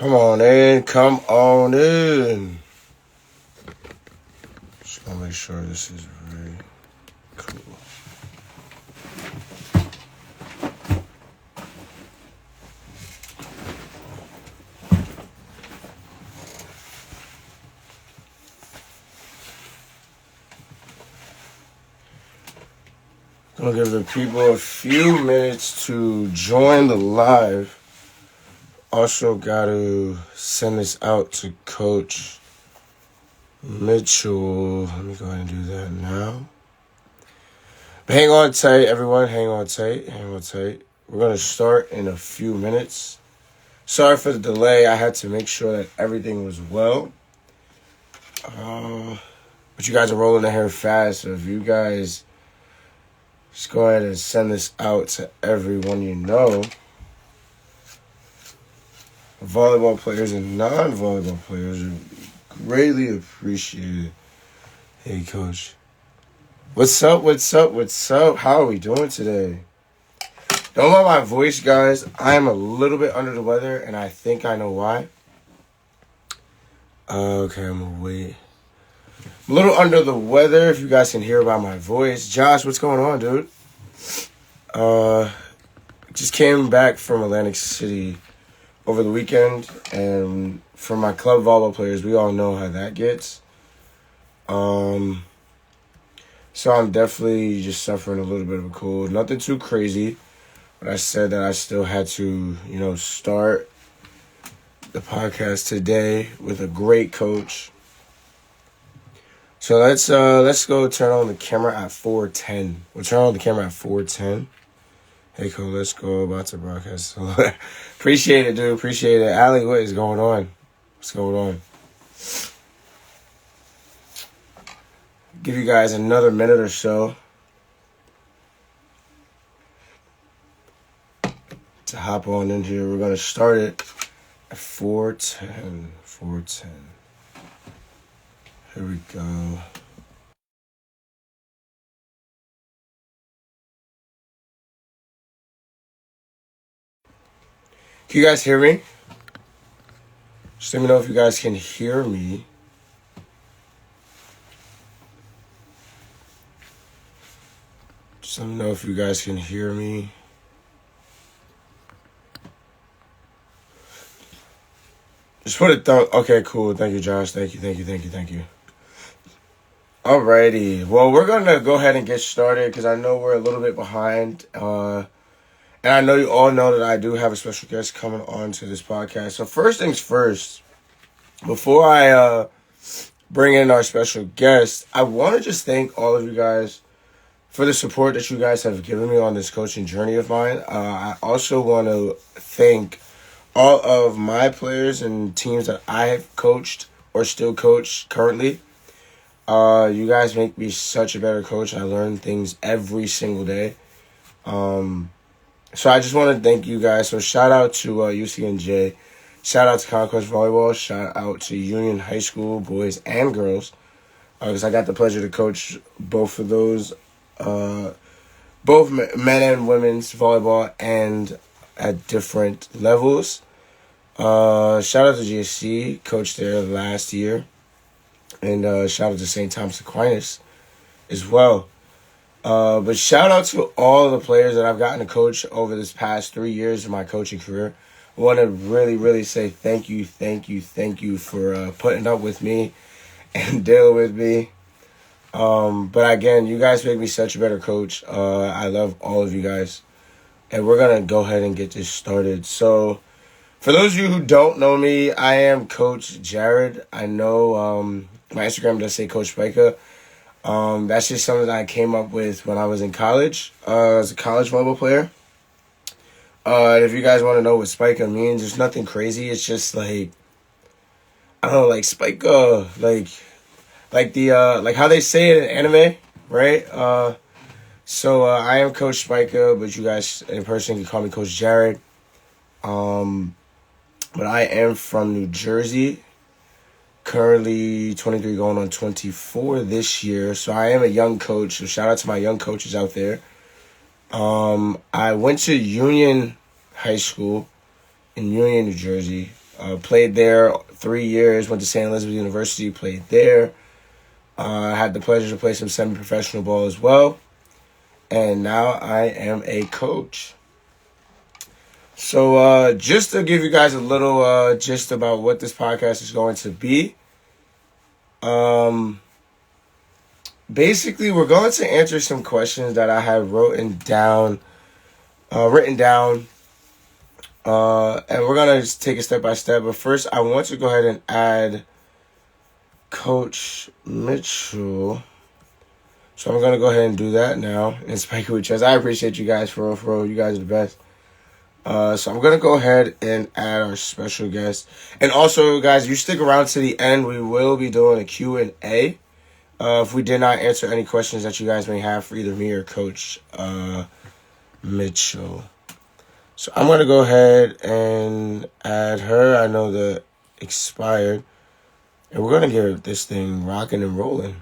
Come on in. Come on in. Just want to make sure this is very cool. I'm going to give the people a few minutes to join the live. Also got to send this out to Coach Mitchell. Let me go ahead and do that now. But hang on tight, everyone. Hang on tight. We're going to start in a few minutes. Sorry for the delay. I had to make sure that everything was well. But you guys are rolling the hair fast. So if you guys just go ahead and send this out to everyone you know. Volleyball players and non-volleyball players are greatly appreciated. Hey, Coach. What's up? How are we doing today? Don't mind my voice, guys. I am a little bit under the weather, and I think I know why. Okay, I'm going to wait. I'm a little under the weather, if you guys can hear by my voice. Josh, what's going on, dude? Just came back from Atlantic City over the weekend, and for my club volleyball players, we all know how that gets. So I'm definitely just suffering a little bit of a cold. Nothing too crazy, but I said that I still had to, start the podcast today with a great coach. So let's go turn on the camera at 4:10. We'll turn on the camera at 4:10. Hey, cool, let's go about to broadcast. Appreciate it, dude. Appreciate it. Allie, what is going on? What's going on? Give you guys another minute or so to hop on in here. We're going to start it at 4:10. 4:10. Here we go. Can you guys hear me? Just let me know if you guys can hear me. Just let me know if you guys can hear me. Just put a thumb. Okay, cool. Thank you, Josh. Thank you. Alrighty. Well, we're going to go ahead and get started because I know we're a little bit behind. And I know you all know that I do have a special guest coming on to this podcast. So first things first, before I bring in our special guest, I want to just thank all of you guys for the support that you guys have given me on this coaching journey of mine. I also want to thank all of my players and teams that I have coached or still coach currently. You guys make me such a better coach. I learn things every single day. So I just want to thank you guys. So shout out to UCNJ. Shout out to Conquest Volleyball. Shout out to Union High School, boys and girls. Because I got the pleasure to coach both of those, both men and women's volleyball and at different levels. Shout out to GSC, coached there last year. And shout out to St. Thomas Aquinas as well. But shout out to all the players that I've gotten to coach over this past 3 years of my coaching career. I want to really, really say thank you for putting up with me and dealing with me. But again, you guys make me such a better coach. I love all of you guys. And we're going to go ahead and get this started. So for those of you who don't know me, I am Coach Jared. I know my Instagram does say Coach Spica. That's just something that I came up with when I was in college, as a college volleyball player. If you guys want to know what Spica means, there's nothing crazy. It's just like, I don't know, like Spica, like how they say it in anime, right? So I am Coach Spica, but you guys in person can call me Coach Jared. But I am from New Jersey. Currently 23 going on 24 this year. So I am a young coach. So shout out to my young coaches out there. I went to Union High School in Union, New Jersey. Played there 3 years. Went to St. Elizabeth University. Played there. Had the pleasure to play some semi-professional ball as well. And now I am a coach. So just to give you guys a little gist about what this podcast is going to be. Basically, we're going to answer some questions that I have written down. And we're going to just take it step by step. But first, I want to go ahead and add Coach Mitchell. So I'm going to go ahead and do that now. And Spike We Trust. I appreciate you guys for real. You guys are the best. So I'm going to go ahead and add our special guest. And also, guys, you stick around to the end. We will be doing a Q&A. If we did not answer any questions that you guys may have for either me or Coach Mitchell. So I'm going to go ahead and add her. I know the expired. And we're going to get this thing rocking and rolling.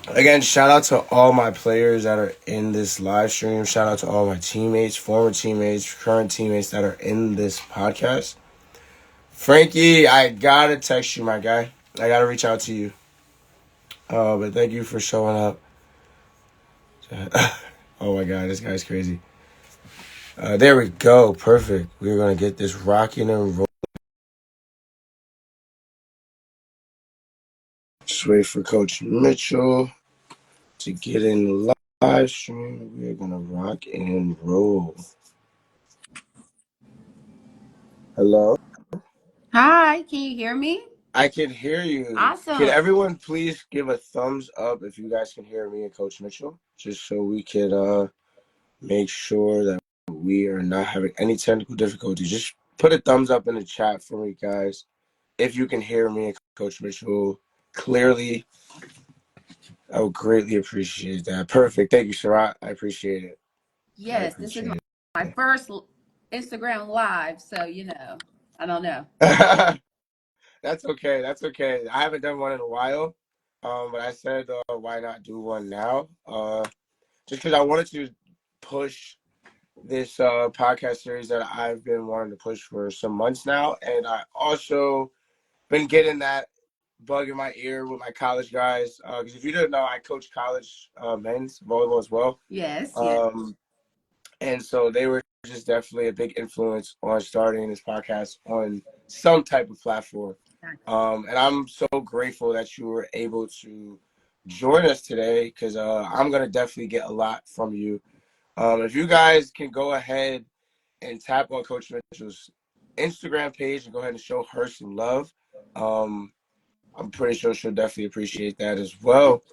Again, shout out to all my players that are in this live stream. Shout out to all my teammates, former teammates, current teammates that are in this podcast. Frankie, I got to text you, my guy. I got to reach out to you. But thank you for showing up. Oh, my God. This guy's crazy. There we go. Perfect. We're going to get this rocking and rolling. Just wait for Coach Mitchell to get in the live stream. We're going to rock and roll. Hello? Hi, can you hear me? I can hear you. Awesome. Can everyone please give a thumbs up if you guys can hear me and Coach Mitchell? Just so we could make sure that we are not having any technical difficulties. Just put a thumbs up in the chat for me, guys. If you can hear me and Coach Mitchell clearly, I would greatly appreciate that. Perfect. Thank you, Sharat. I appreciate it. Yes, this is my first Instagram live, so I don't know. That's okay. That's okay. I haven't done one in a while, but I said why not do one now? Just because I wanted to push this podcast series that I've been wanting to push for some months now, and I also been getting that bug in my ear with my college guys. Because if you didn't know, I coach college men's volleyball as well. Yes. And so they were just definitely a big influence on starting this podcast on some type of platform. And I'm so grateful that you were able to join us today because I'm going to definitely get a lot from you. If you guys can go ahead and tap on Coach Mitchell's Instagram page and go ahead and show her some love. I'm pretty sure she'll definitely appreciate that as well.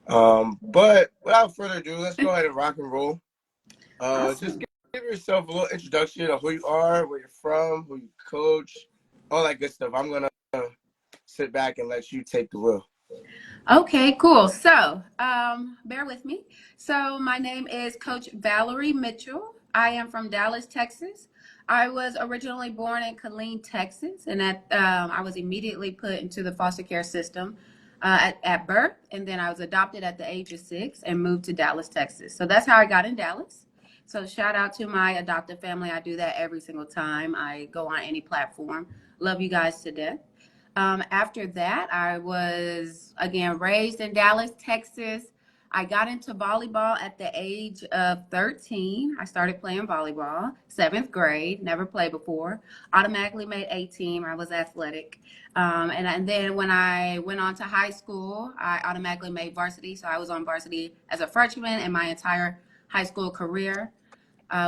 But without further ado, let's go ahead and rock and roll. Awesome. Just give yourself a little introduction of who you are, where you're from, who you coach, all that good stuff. I'm going to sit back and let you take the wheel. Okay, cool. So, bear with me. So, my name is Coach Valerie Mitchell. I am from Dallas, Texas. I was originally born in Killeen, Texas, and I was immediately put into the foster care system at birth, and then I was adopted at the age of 6 and moved to Dallas, Texas. So that's how I got in Dallas. So shout out to my adoptive family. I do that every single time I go on any platform. Love you guys to death. After that, I was again raised in Dallas, Texas. I got into volleyball at the age of 13. I started playing volleyball, 7th grade, never played before. Automatically made A team. I was athletic. And then when I went on to high school, I automatically made varsity. So I was on varsity as a freshman in my entire high school career.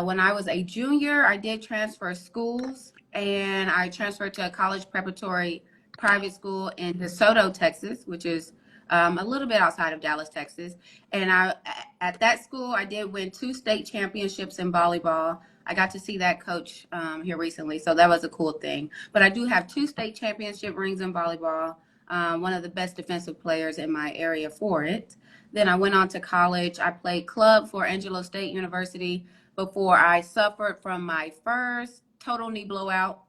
When I was a junior, I did transfer schools and I transferred to a college preparatory private school in DeSoto, Texas, which is a little bit outside of Dallas, Texas. And at that school, I did win 2 state championships in volleyball. I got to see that coach here recently, so that was a cool thing. But I do have 2 state championship rings in volleyball, one of the best defensive players in my area for it. Then I went on to college. I played club for Angelo State University before I suffered from my first total knee blowout.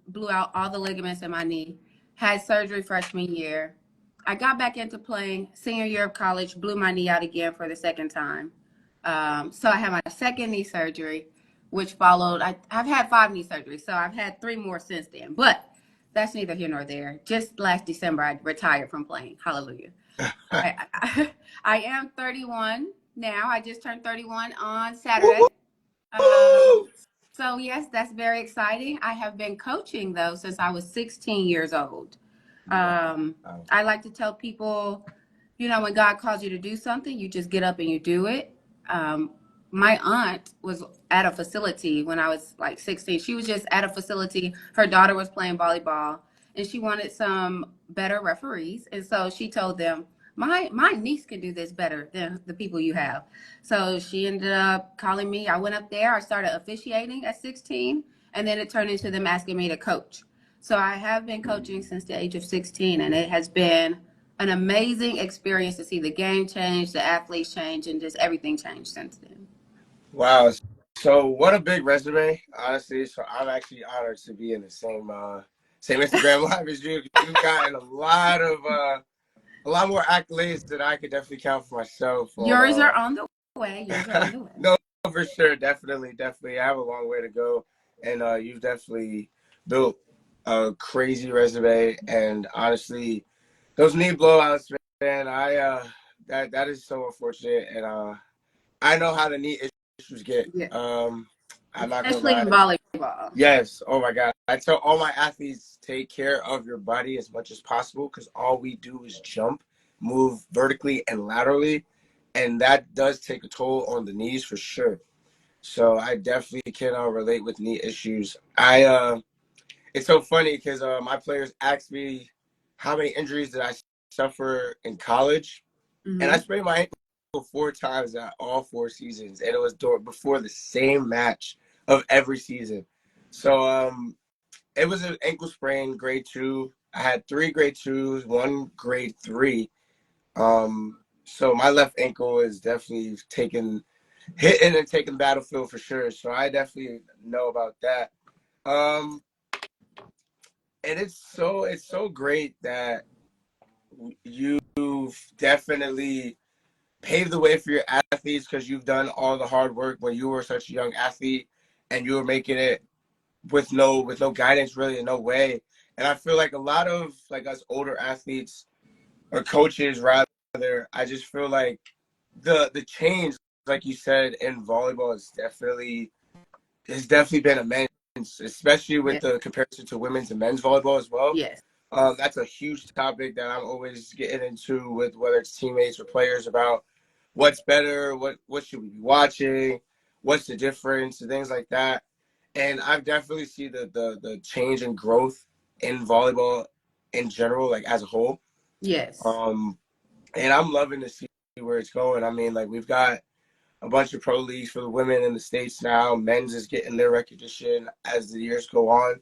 Blew out all the ligaments in my knee, had surgery freshman year. I got back into playing senior year of college, blew my knee out again for the second time. So I had my second knee surgery, which followed. I've had 5 knee surgeries, so I've had 3 more since then. But that's neither here nor there. Just last December, I retired from playing. Hallelujah. I am 31 now. I just turned 31 on Saturday. Woo! So yes, that's very exciting. I have been coaching though since I was 16 years old. Wow. I like to tell people, when God calls you to do something, you just get up and you do it. Um, my aunt was at a facility when I was like 16. She was just at a facility. Her daughter was playing volleyball and she wanted some better referees. And so she told them, my niece can do this better than the people you have. So she ended up calling me. I went up there. I started officiating at 16, and then it turned into them asking me to coach. So I have been coaching since the age of 16, and it has been an amazing experience to see the game change, the athletes change, and just everything change since then. Wow. So what a big resume, honestly. So I'm actually honored to be in the same Instagram live as you. You've gotten a lot more accolades that I could definitely count for myself Yours on are on the way. Yours are on the way. no, for sure, definitely. I have a long way to go. And you've definitely built a crazy resume, and honestly, those knee blowouts, man, that is so unfortunate, and I know how the knee issues get. Yeah. I'm not gonna Especially lie. in volleyball. Yes. Oh my God. I tell all my athletes, take care of your body as much as possible because all we do is jump, move vertically and laterally, and that does take a toll on the knees for sure. So I definitely can relate with knee issues. It's so funny because my players ask me how many injuries did I suffer in college, and I Mm-hmm. sprained my ankle 4 times at all 4 seasons, and it was before the same match of every season. So it was an ankle sprain, grade 2. I had 3 grade 2s, 1 grade 3. So my left ankle is definitely hitting and taking battlefield for sure. So I definitely know about that. Um, and it's so great that you've definitely paved the way for your athletes because you've done all the hard work when you were such a young athlete and you were making it with no guidance really in no way. And I feel like a lot of like us older athletes or coaches rather, I just feel like the change, like you said, in volleyball has definitely been immense, especially with Yes. the comparison to women's and men's volleyball as well. Yes. That's a huge topic that I'm always getting into with whether it's teammates or players about what's better, what should we be watching, what's the difference, and things like that. And I've definitely seen the change and growth in volleyball in general, like as a whole. Yes. Um, and I'm loving to see where it's going. I mean, like we've got a bunch of pro leagues for the women in the States now. Men's is getting their recognition as the years go on.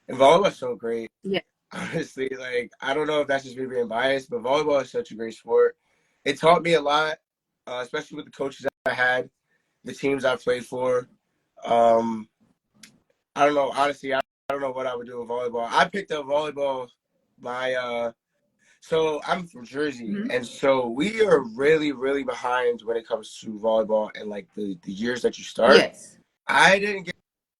And volleyball's so great. Yeah. Honestly, like I don't know if that's just me being biased, but volleyball is such a great sport. It taught me a lot, especially with the coaches I had, the teams I played for. Um, I don't know. Honestly, I don't know what I would do with volleyball. I picked up volleyball my so I'm from Jersey, Mm-hmm. and so we are really, really behind when it comes to volleyball and like the years that you start. Yes. I didn't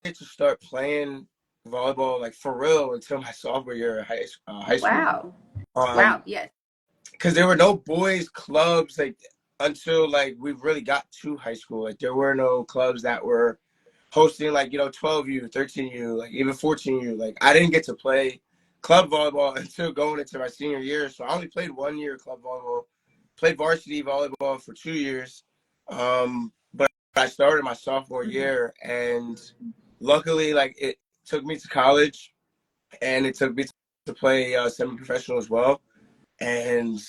get to start playing volleyball like for real until my sophomore year of high school. Wow. Um, Wow. Yes. because there were no boys clubs like until like we really got to high school. Like there were no clubs that were hosting like 12U, 13U, like even 14U. Like I didn't get to play club volleyball until going into my senior year. So I only played 1 year club volleyball, played varsity volleyball for 2 years. But I started my sophomore Mm-hmm. year, and luckily, like it took me to college, and it took me to play semi-professional as well. And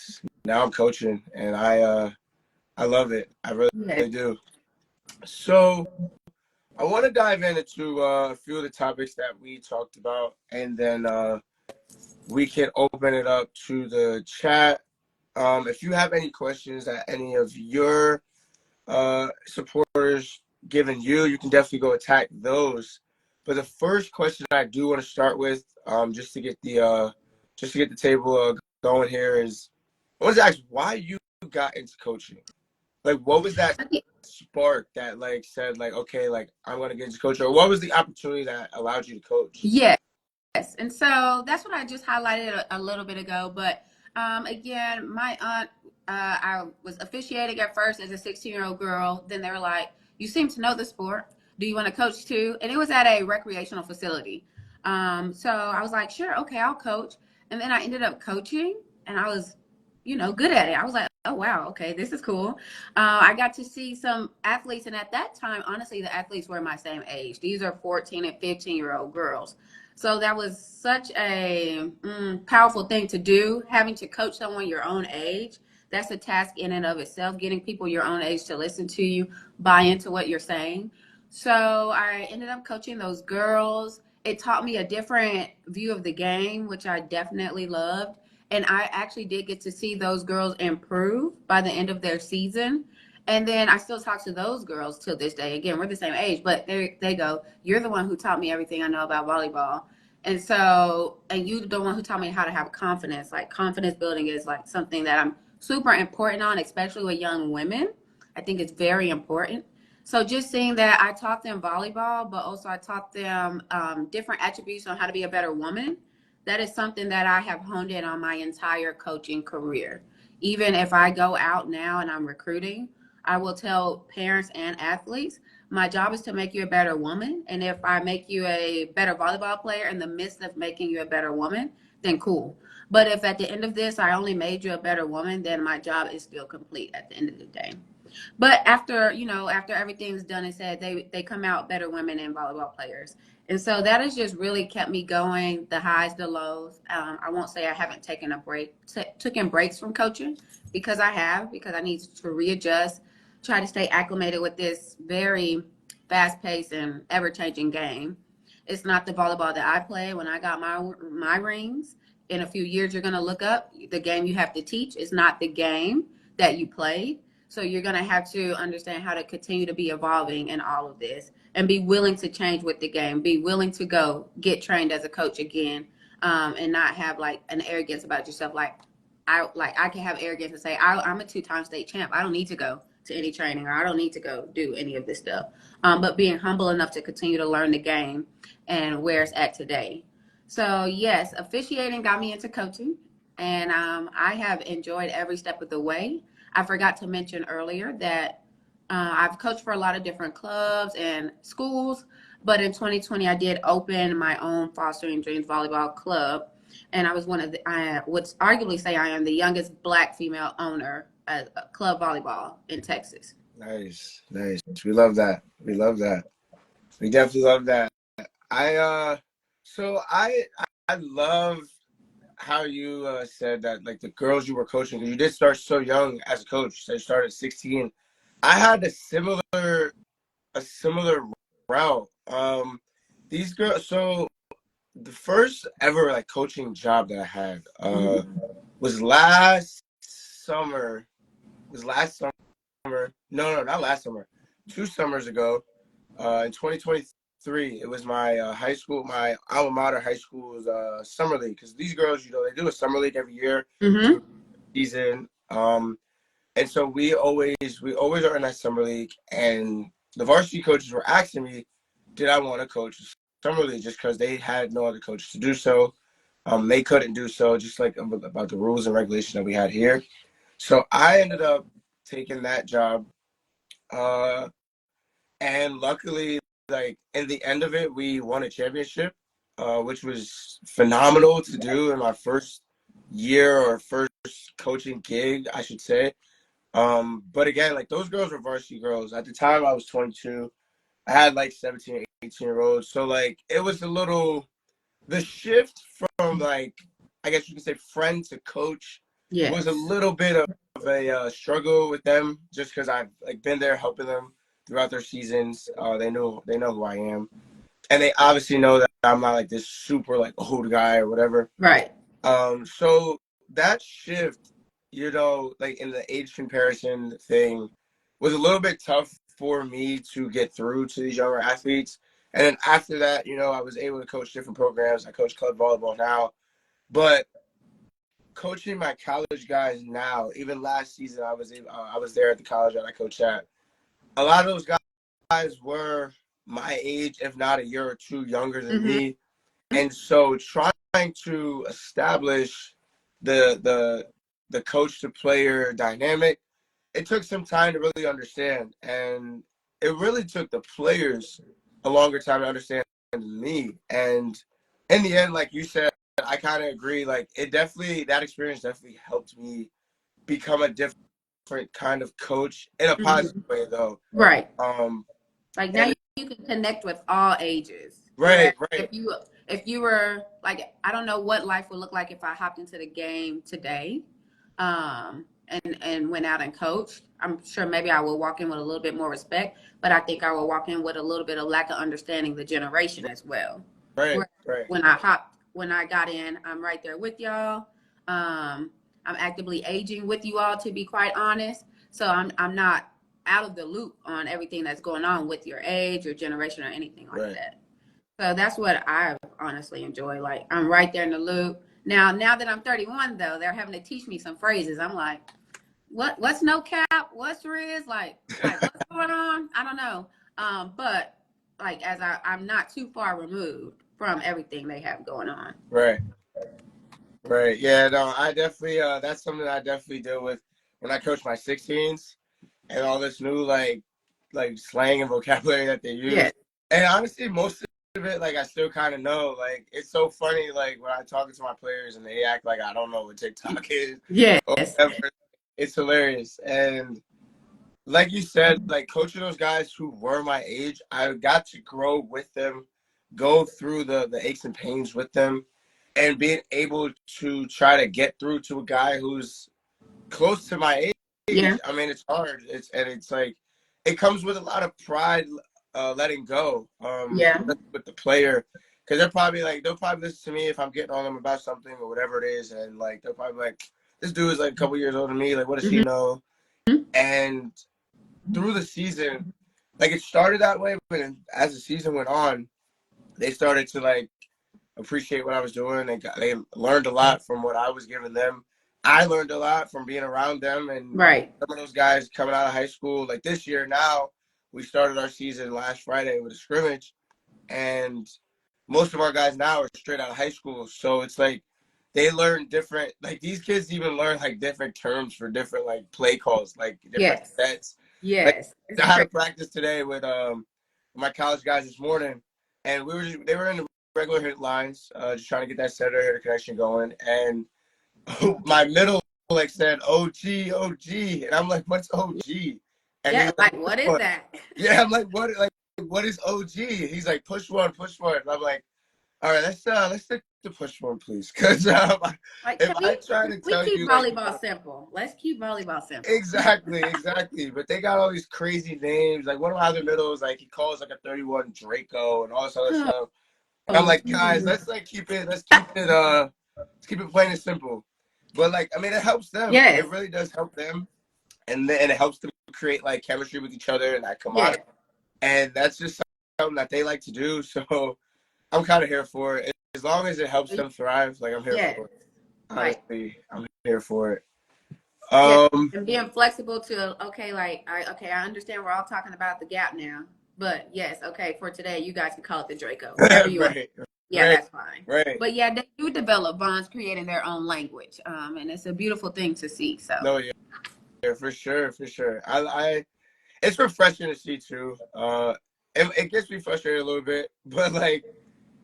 now I'm coaching, and I love it. I really, Yes. really do. So I want to dive into a few of the topics that we talked about, and then we can open it up to the chat. If you have any questions that any of your supporters given you, you can definitely go attack those. But the first question I do want to start with, just to get the table going here, is I want to ask why you got into coaching. Like, what was that Okay. spark that like said like, okay, like I'm gonna get into coaching, or what was the opportunity that allowed you to coach? Yes. And so that's what I just highlighted a little bit ago. But again, my aunt, I was officiating at first as a 16-year-old girl. Then they were like, "You seem to know the sport. Do you want to coach too?" And it was at a recreational facility. So I was like, "Sure, okay, I'll coach." And then I ended up coaching, and I was, good at it. I was like, "Oh wow, okay, this is cool." I got to see some athletes, and at that time, honestly, the athletes were my same age. These are 14 and 15-year-old girls. So that was such a powerful thing to do, having to coach someone your own age. That's a task in and of itself, getting people your own age to listen to you, buy into what you're saying. So I ended up coaching those girls. It taught me a different view of the game, which I definitely loved. And I actually did get to see those girls improve by the end of their season. And then I still talk to those girls till this day. Again, we're the same age, but there they go. You're the one who taught me everything I know about volleyball. And so, and you the one who taught me how to have confidence. Like confidence building is like something that I'm super important on, especially with young women. I think it's very important. So just seeing that I taught them volleyball, but also I taught them different attributes on how to be a better woman. That is something that I have honed in on my entire coaching career. Even if I go out now and I'm recruiting, I will tell parents and athletes, my job is to make you a better woman. And if I make you a better volleyball player in the midst of making you a better woman, then cool. But if at the end of this, I only made you a better woman, then my job is still complete at the end of the day. But after, after everything's done and said, they come out better women and volleyball players. And so that has just really kept me going, the highs, the lows. I won't say I haven't taken a break, taken breaks from coaching because I need to readjust, try to stay acclimated with this very fast paced and ever changing game. It's not the volleyball that I play when I got my rings. In a few years, you're going to look up the game you have to teach. It's not the game that you played. So you're going to have to understand how to continue to be evolving in all of this and be willing to change with the game, be willing to go get trained as a coach again, and not have like an arrogance about yourself. I can have arrogance and say, I'm a 2-time state champ. I don't need to go to any training or I don't need to go do any of this stuff. But being humble enough to continue to learn the game and where it's at today. So yes, officiating got me into coaching, and I have enjoyed every step of the way. I forgot to mention earlier that I've coached for a lot of different clubs and schools, but in 2020 I did open my own Fostering Dreams volleyball club, and I was one of I would arguably say I am the youngest Black female owner at club volleyball in Texas. Nice, nice. We love that. We love that. We definitely love that. I so I love how you said that like the girls you were coaching, because you did start so young as a coach. So you started at 16. I had a similar route. These girls. So the first ever like coaching job that I had Mm-hmm. was last summer. Was last summer? No, not last summer. 2 summers ago, in 2023. It was my high school, my alma mater high school's summer league. Because these girls, they do a summer league every year to Mm-hmm. season. And so we always are in that summer league, and the varsity coaches were asking me, did I want to coach the summer league, just because they had no other coaches to do so. They couldn't do so, just like about the rules and regulations that we had here. So I ended up taking that job, uh, and luckily, like in the end of it, we won a championship, which was phenomenal to do in my first year or first coaching gig, I should say. But again, like those girls were varsity girls. At the time I was 22. I had like 17, 18-year-olds. So like it was the shift from like, I guess you can say friend to coach was a Yes. little bit of a struggle with them, just because I've like been there helping them throughout their seasons. They know who I am. And they obviously know that I'm not like this super like old guy or whatever. Right. So that shift, like in the age comparison thing, was a little bit tough for me to get through to these younger athletes. And then after that, I was able to coach different programs. I coach club volleyball now, but coaching my college guys now, even last season, I was there at the college that I coach at. a lot of those guys were my age, if not a year or two younger than Mm-hmm. me. And so trying to establish the coach to player dynamic, it took some time to really understand. And it really took the players a longer time to understand than me. And in the end, like you said, I kind of agree. Like that experience definitely helped me become a different kind of coach in a positive Mm-hmm. way, though. Right. Um, Like now and you can connect with all ages. Whereas right, right, if you were like, I don't know what life would look like if I hopped into the game today, and went out and coached. I'm sure maybe I will walk in with a little bit more respect, but I think I will walk in with a little bit of lack of understanding the generation as well. right, Where right, when I got in, I'm right there with y'all. I'm actively aging with you all, to be quite honest. So I'm not out of the loop on everything that's going on with your age, your generation, or anything like right. that. So that's what I honestly enjoy. Like I'm right there in the loop. Now that I'm 31 though, they're having to teach me some phrases. I'm like, what's no cap? What's Riz? Like what's going on? I don't know. But like I'm not too far removed from everything they have going on. Right. Right. Yeah, no, I definitely that's something I definitely deal with when I coach my 16s and all this new like slang and vocabulary that they use. Yes. And honestly, most of it like I still kind of know. Like it's so funny like when I talk to my players and they act like I don't know what TikTok is or Yes. whatever. It's hilarious. And like you said, like coaching those guys who were my age, I got to grow with them, go through the aches and pains with them, and being able to try to get through to a guy who's close to my Yeah. age. I mean, it's hard. It's like it comes with a lot of pride, letting go, Yeah. with the player, because they'll probably listen to me if I'm getting on them about something or whatever it is, and like they'll probably be like, this dude is like a couple years older than me. Like, what does he Mm-hmm. know? And through the season, like it started that way, but as the season went on, they started to like appreciate what I was doing. They learned a lot from what I was giving them. I learned a lot from being around them, and Right. some of those guys coming out of high school. Like this year now, we started our season last Friday with a scrimmage, and most of our guys now are straight out of high school. So it's like they learn different. Like these kids even learn like different terms for different like play calls, like different Yes. sets. Like Yes. It's I had a crazy. practice today with my college guys this morning, and they were in the regular hit lines, just trying to get that center hitter connection going. And my middle like said OG, OG, and I'm like, what's OG? And Yeah. he's like, Like what is what? that? Yeah, I'm like, what is OG? He's like, push one, push one. And I'm like, all right, let's stick to push one, please, because Like, if can I try to we tell keep you like volleyball simple? Let's keep volleyball simple. exactly, but they got all these crazy names. Like one of my other middles, like he calls like a 31 Draco and all this other stuff. And I'm Oh, like, guys, let's keep it plain and simple. But like, I mean, it helps them. yes, It really does help them, and then it helps them create like chemistry with each other and that yes, camaraderie. And that's just something that they like to do. So I'm kind of here for it. As long as it helps them thrive, like I'm here yes. for it. Like, Honestly, I'm here for it. yeah, Um, and being flexible to okay, I understand we're all talking about the gap now, but yes, okay, for today, you guys can call it the Draco, whatever you want. right, Yeah, right, that's fine. right. But yeah, they do develop bonds, creating their own language, and it's a beautiful thing to see. So No, yeah, for sure, for sure. It's refreshing to see too. It gets me frustrated a little bit, but like,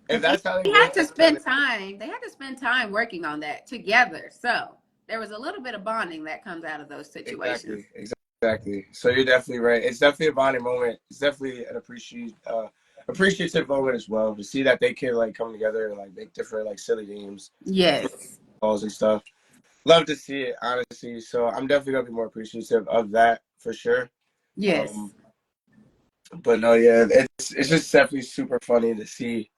if and that's how they they had work, to that's how they spend time. They had to spend time working on that together. So there was a little bit of bonding that comes out of those situations. exactly, exactly. So you're definitely right. It's definitely a bonding moment. It's definitely an appreciative moment as well to see that they can like come together and like make different like silly games, Yes. calls and stuff. Love to see it, honestly. So I'm definitely gonna be more appreciative of that for sure. Yes. Um, but no, yeah, it's just definitely super funny to see.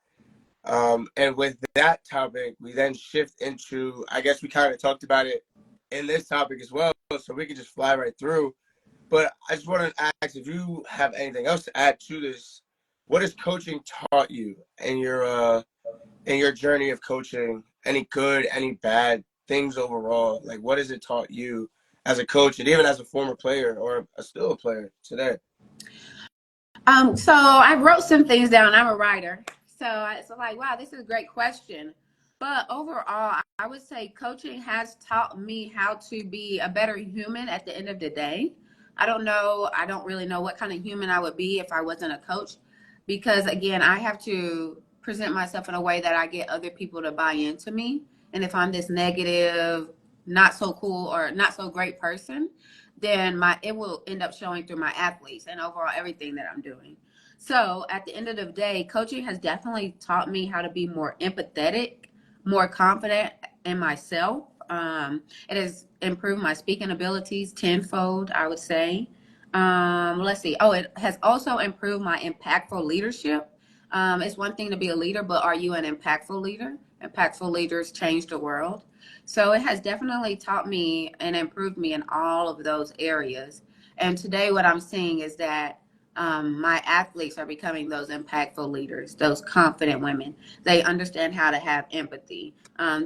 And with that topic, we then shift into, I guess we kind of talked about it in this topic as well, so we can just fly right through. But I just want to ask if you have anything else to add to this. What has coaching taught you in your journey of coaching? Any good, any bad things overall? Like, what has it taught you as a coach and even as a former player or still a player today? So I wrote some things down. I'm a writer. So like, wow, this is a great question. But overall, I would say coaching has taught me how to be a better human at the end of the day. I don't know. I don't really know what kind of human I would be if I wasn't a coach. Because again, I have to present myself in a way that I get other people to buy into me. And if I'm this negative, not so cool or not so great person, then my it will end up showing through my athletes and overall everything that I'm doing. So at the end of the day, coaching has definitely taught me how to be more empathetic, more confident in myself. It has improved my speaking abilities tenfold, I would say. Let's see. Oh, it has also improved my impactful leadership. It's one thing to be a leader, but are you an impactful leader? Impactful leaders change the world. So it has definitely taught me and improved me in all of those areas. And today, what I'm seeing is that my athletes are becoming those impactful leaders, those confident women. They understand how to have empathy.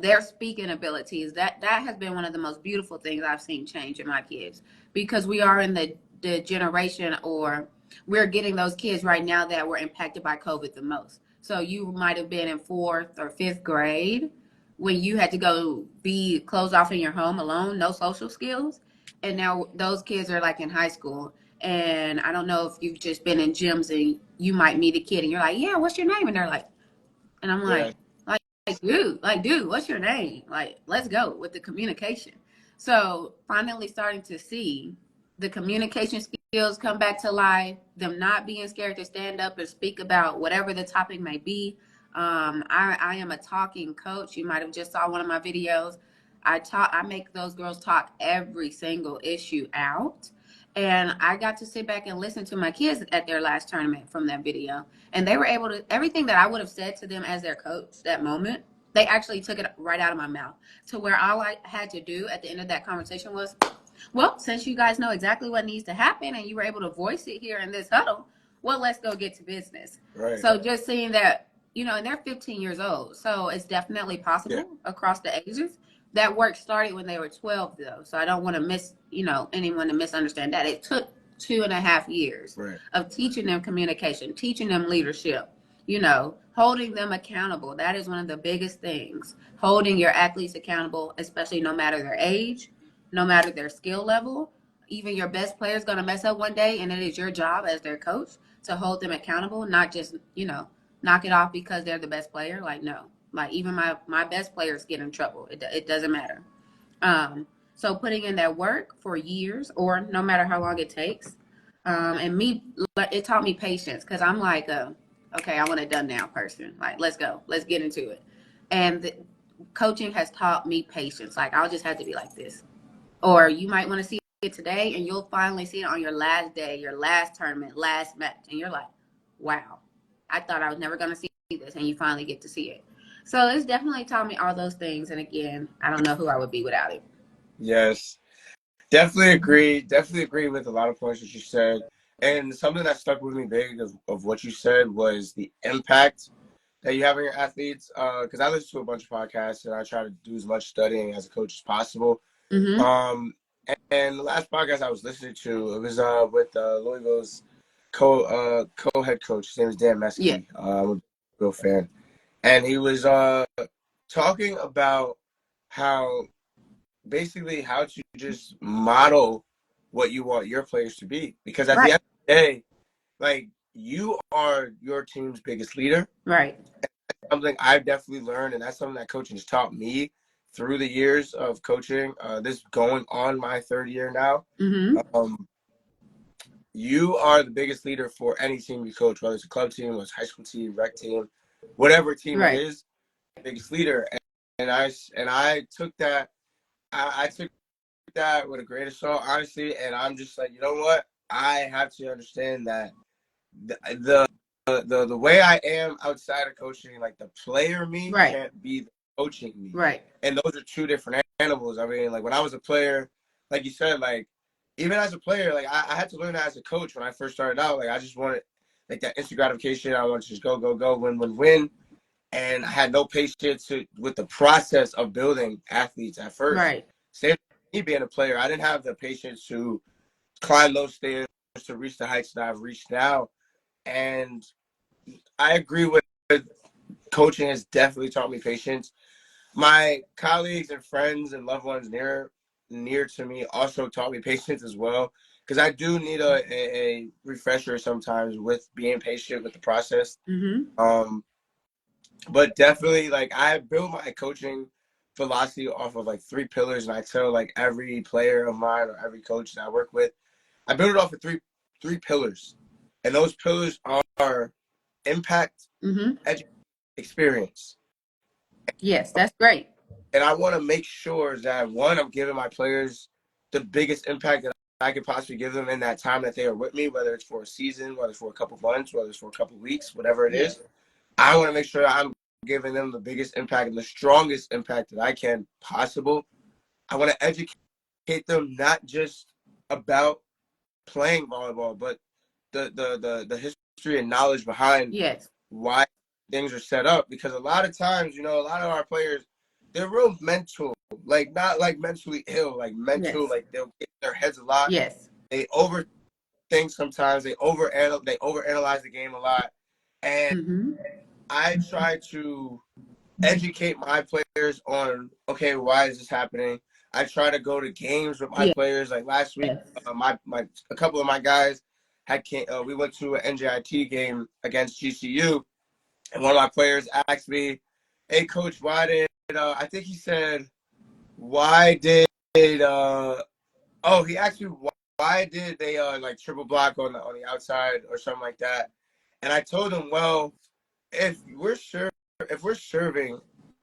Their speaking abilities, that has been one of the most beautiful things I've seen change in my kids, because we are in the generation, or we're getting those kids right now that were impacted by COVID the most. So you might have been in fourth or fifth grade when you had to go be closed off in your home alone, no social skills. And now those kids are like in high school. And I don't know if you've just been in gyms and you might meet a kid and you're like, yeah, what's your name? And they're like, and I'm Yeah. dude, what's your name? Like, let's go with the communication. So finally starting to see the communication skills come back to life, them not being scared to stand up and speak about whatever the topic may be. I am a talking coach. You might have just saw one of my videos. I make those girls talk every single issue out. And I got to sit back and listen to my kids at their last tournament from that video. And they were able to, everything that I would have said to them as their coach that moment, they actually took it right out of my mouth, to where all I had to do at the end of that conversation was, well, since you guys know exactly what needs to happen and you were able to voice it here in this huddle, well, let's go get to business. Right. So just seeing that, and they're 15 years old. So it's definitely Yeah. possible across the ages. That work started when they were 12, though. So I don't want to anyone to misunderstand that. It took 2.5 years Right. of teaching them communication, teaching them leadership, holding them accountable. That is one of the biggest things. Holding your athletes accountable, especially no matter their age, no matter their skill level. Even your best player is going to mess up one day, and it is your job as their coach to hold them accountable, not just, knock it off because they're the best player. Like, no. Like, even my best players get in trouble. It doesn't matter. So putting in that work for years, or no matter how long it takes, and it taught me patience, because I'm like, okay, I want it done now person. Like, let's go. Let's get into it. And coaching has taught me patience. Like, I'll just have to be like this. Or you might want to see it today, and you'll finally see it on your last day, your last tournament, last match. And you're like, wow, I thought I was never going to see this. And you finally get to see it. So it's definitely taught me all those things. And again, I don't know who I would be without it. Yes. Definitely agree. Definitely agree with a lot of points that you said. And something that stuck with me big of what you said was the impact that you have on your athletes. Because I listen to a bunch of podcasts and I try to do as much studying as a coach as possible. Mm-hmm. And the last podcast I was listening to, it was with Louisville's co-head coach. His name is Dan Yeah. Meskey. I'm a real fan. And he was talking about how basically how to just model what you want your players to be. Because at the Right. end of the day, like, you are your team's biggest leader. Right. Something I've definitely learned, and that's something that coaching has taught me through the years of coaching. This going on my third year now. Mm-hmm. Um, you are the biggest leader for any team you coach, whether it's a club team, whether it's a high school team, rec team, whatever team it Right. is, biggest leader. And I took that. I took that with a grain of salt, honestly. And I'm just like, you know what? I have to understand that the the way I am outside of coaching, like the player me Right. can't be the coaching me. Right. And those are two different animals. I mean, like when I was a player, like you said, like even as a player, like I had to learn that as a coach when I first started out. Like I just wanted like that instant gratification. I wanted to just go, go, go, win, win, win. And I had no patience with the process of building athletes at first. Right. Same with me being a player, I didn't have the patience to climb those stairs to reach the heights that I've reached now. And I agree with coaching has definitely taught me patience. My colleagues and friends and loved ones near to me also taught me patience as well, because I do need a refresher sometimes with being patient with the process. But definitely, like, I built my coaching philosophy off of like three pillars, and I tell like every player of mine or every coach that I work with, I built it off of three pillars, and those pillars are impact, education, experience. Yes, that's great. And I want to make sure that, one, I'm giving my players the biggest impact that I could possibly give them in that time that they are with me, whether it's for a season, whether it's for a couple months, whether it's for a couple weeks, whatever it Yes. is. I want to make sure I'm giving them the biggest impact and the strongest impact that I can possible. I want to educate them not just about playing volleyball, but the history and knowledge behind Yes. why things are set up. Because a lot of times, you know, a lot of our players, they're real mental, like not like mentally ill, like mental, Yes. like they'll get in their heads a lot. Yes. They overthink sometimes. They overanalyze the game a lot, and I try to educate my players on, okay, why is this happening. I try to go to games with my Yes. players. Like last week, my a couple of my guys we went to an NJIT game against GCU, and one of my players asked me, "Hey, coach, why did I think he said, why did he asked me why did they like triple block on the outside or something like that?" And I told him, well, if we're serving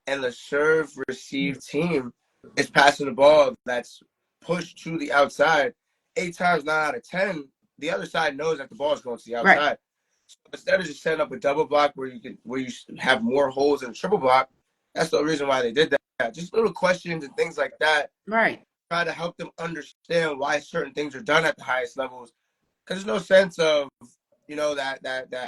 and the serve receive team is passing the ball that's pushed to the outside, 8 times 9 out of 10, the other side knows that the ball is going to the Right. outside. So instead of just setting up a double block where you have more holes in a triple block, that's the reason why they did that. Just little questions and things like that. Right. Try to help them understand why certain things are done at the highest levels. Because there's no sense of, you know, that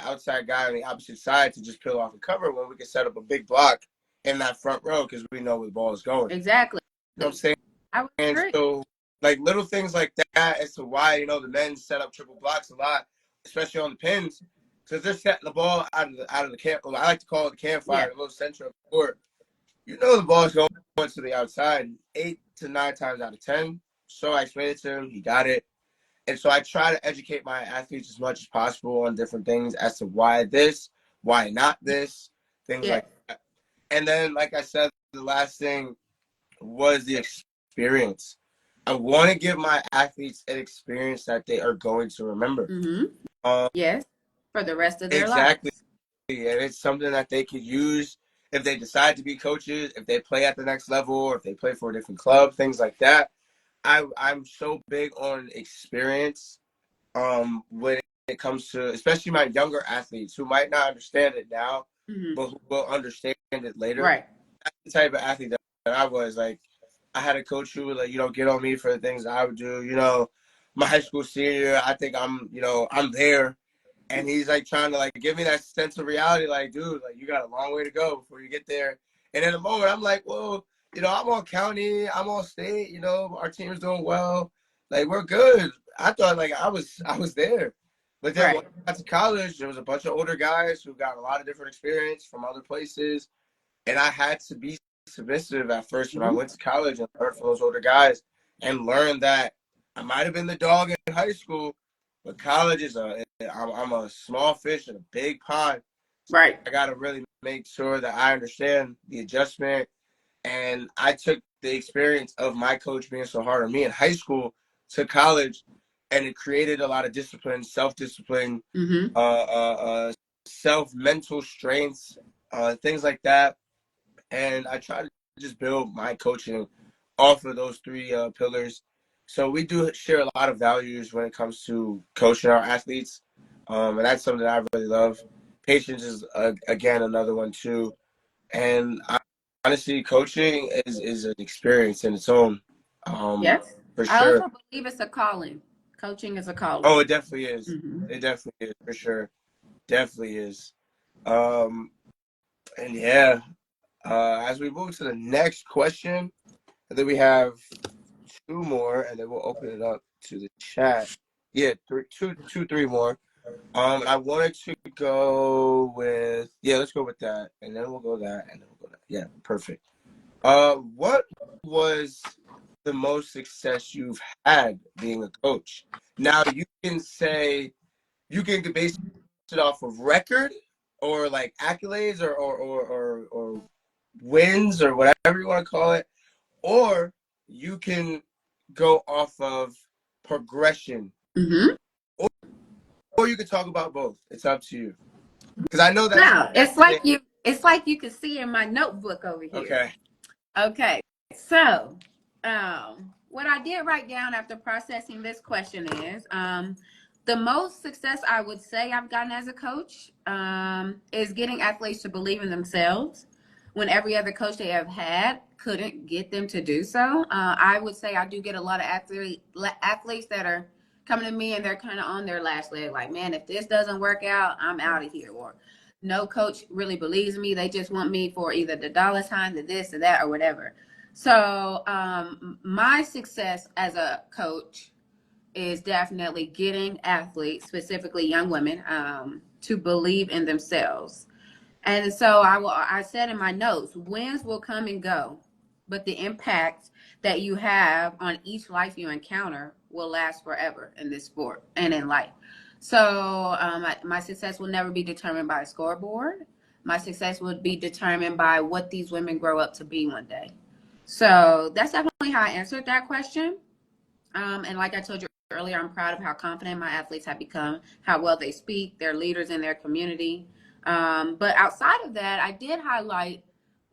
outside guy on the opposite side to just peel off and cover when we can set up a big block in that front row because we know where the ball is going. Exactly. You know what I'm saying? I would And agree. so, like, little things like that as to why, you know, the men set up triple blocks a lot, especially on the pins, because they're setting the ball out of the camp. Well, I like to call it the campfire, Yeah. the little center of the court. You know the ball is going to the outside 8 to 9 times out of 10. So I explained it to him. He got it. And so I try to educate my athletes as much as possible on different things as to why this, why not this, things Yeah. like that. And then, like I said, the last thing was the experience. I want to give my athletes an experience that they are going to remember. Yes. For the rest of their Exactly. lives. And it's something that they could use if they decide to be coaches, if they play at the next level, or if they play for a different club, things like that. I'm so big on experience when it comes to, especially my younger athletes who might not understand it now, but who will understand it later. Right. That's the type of athlete that I was. Like, I had a coach who would, like, you know, get on me for the things I would do. You know, my high school senior, I think I'm there, and he's like trying to like give me that sense of reality, like, dude, like, you got a long way to go before you get there. And in the moment, I'm like, well, you know, I'm on county, I'm on state, you know, our team's doing well, like, we're good. I thought like I was there, but then when Right. I got to college, there was a bunch of older guys who got a lot of different experience from other places, and I had to be submissive at first when I went to college and learned from those older guys and learned that I might have been the dog in high school, but college is I'm a small fish in a big pond. Right. I got to really make sure that I understand the adjustment. And I took the experience of my coach being so hard on me in high school to college, and it created a lot of discipline, self-discipline, self-mental strengths, things like that. And I try to just build my coaching off of those three pillars. So we do share a lot of values when it comes to coaching our athletes, and that's something that I really love. Patience is again another one too, and honestly, coaching is an experience in its own, Yes. for I sure. also believe it's a calling. Coaching is a calling. Oh, it definitely is. It definitely is for sure. Definitely is. Um, and yeah, as we move to the next question, I think we have two more, and then we'll open it up to the chat. Yeah, three more. I wanted to go with let's go with that, and then we'll go that, and then we'll go that. Yeah, perfect. What was the most success you've had being a coach? Now you can say you can base it off of record or like accolades or wins or whatever you want to call it, or you can go off of progression, Mm-hmm. or you can talk about both. It's up to you. Because I know that's Now, it's like you can see in my notebook over here. okay. Okay, so what I did write down after processing this question is the most success I would say I've gotten as a coach is getting athletes to believe in themselves when every other coach they have had couldn't get them to do so. I would say I do get a lot of athletes that are coming to me and they're kind of on their last leg, like, man, if this doesn't work out, I'm out of here. Or no coach really believes in me. They just want me for either the dollar sign, the this, or that, or whatever. So my success as a coach is definitely getting athletes, specifically young women, to believe in themselves. And so I said in my notes, wins will come and go, but the impact that you have on each life you encounter will last forever in this sport and in life. So my success will never be determined by a scoreboard. My success would be determined by what these women grow up to be one day. So that's definitely how I answered that question. And like I told you earlier, I'm proud of how confident my athletes have become, how well they speak, they're leaders in their community. But outside of that, I did highlight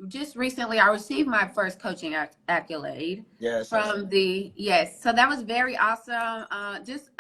just recently, I received my first coaching accolade Yes, from yes. So that was very awesome. Just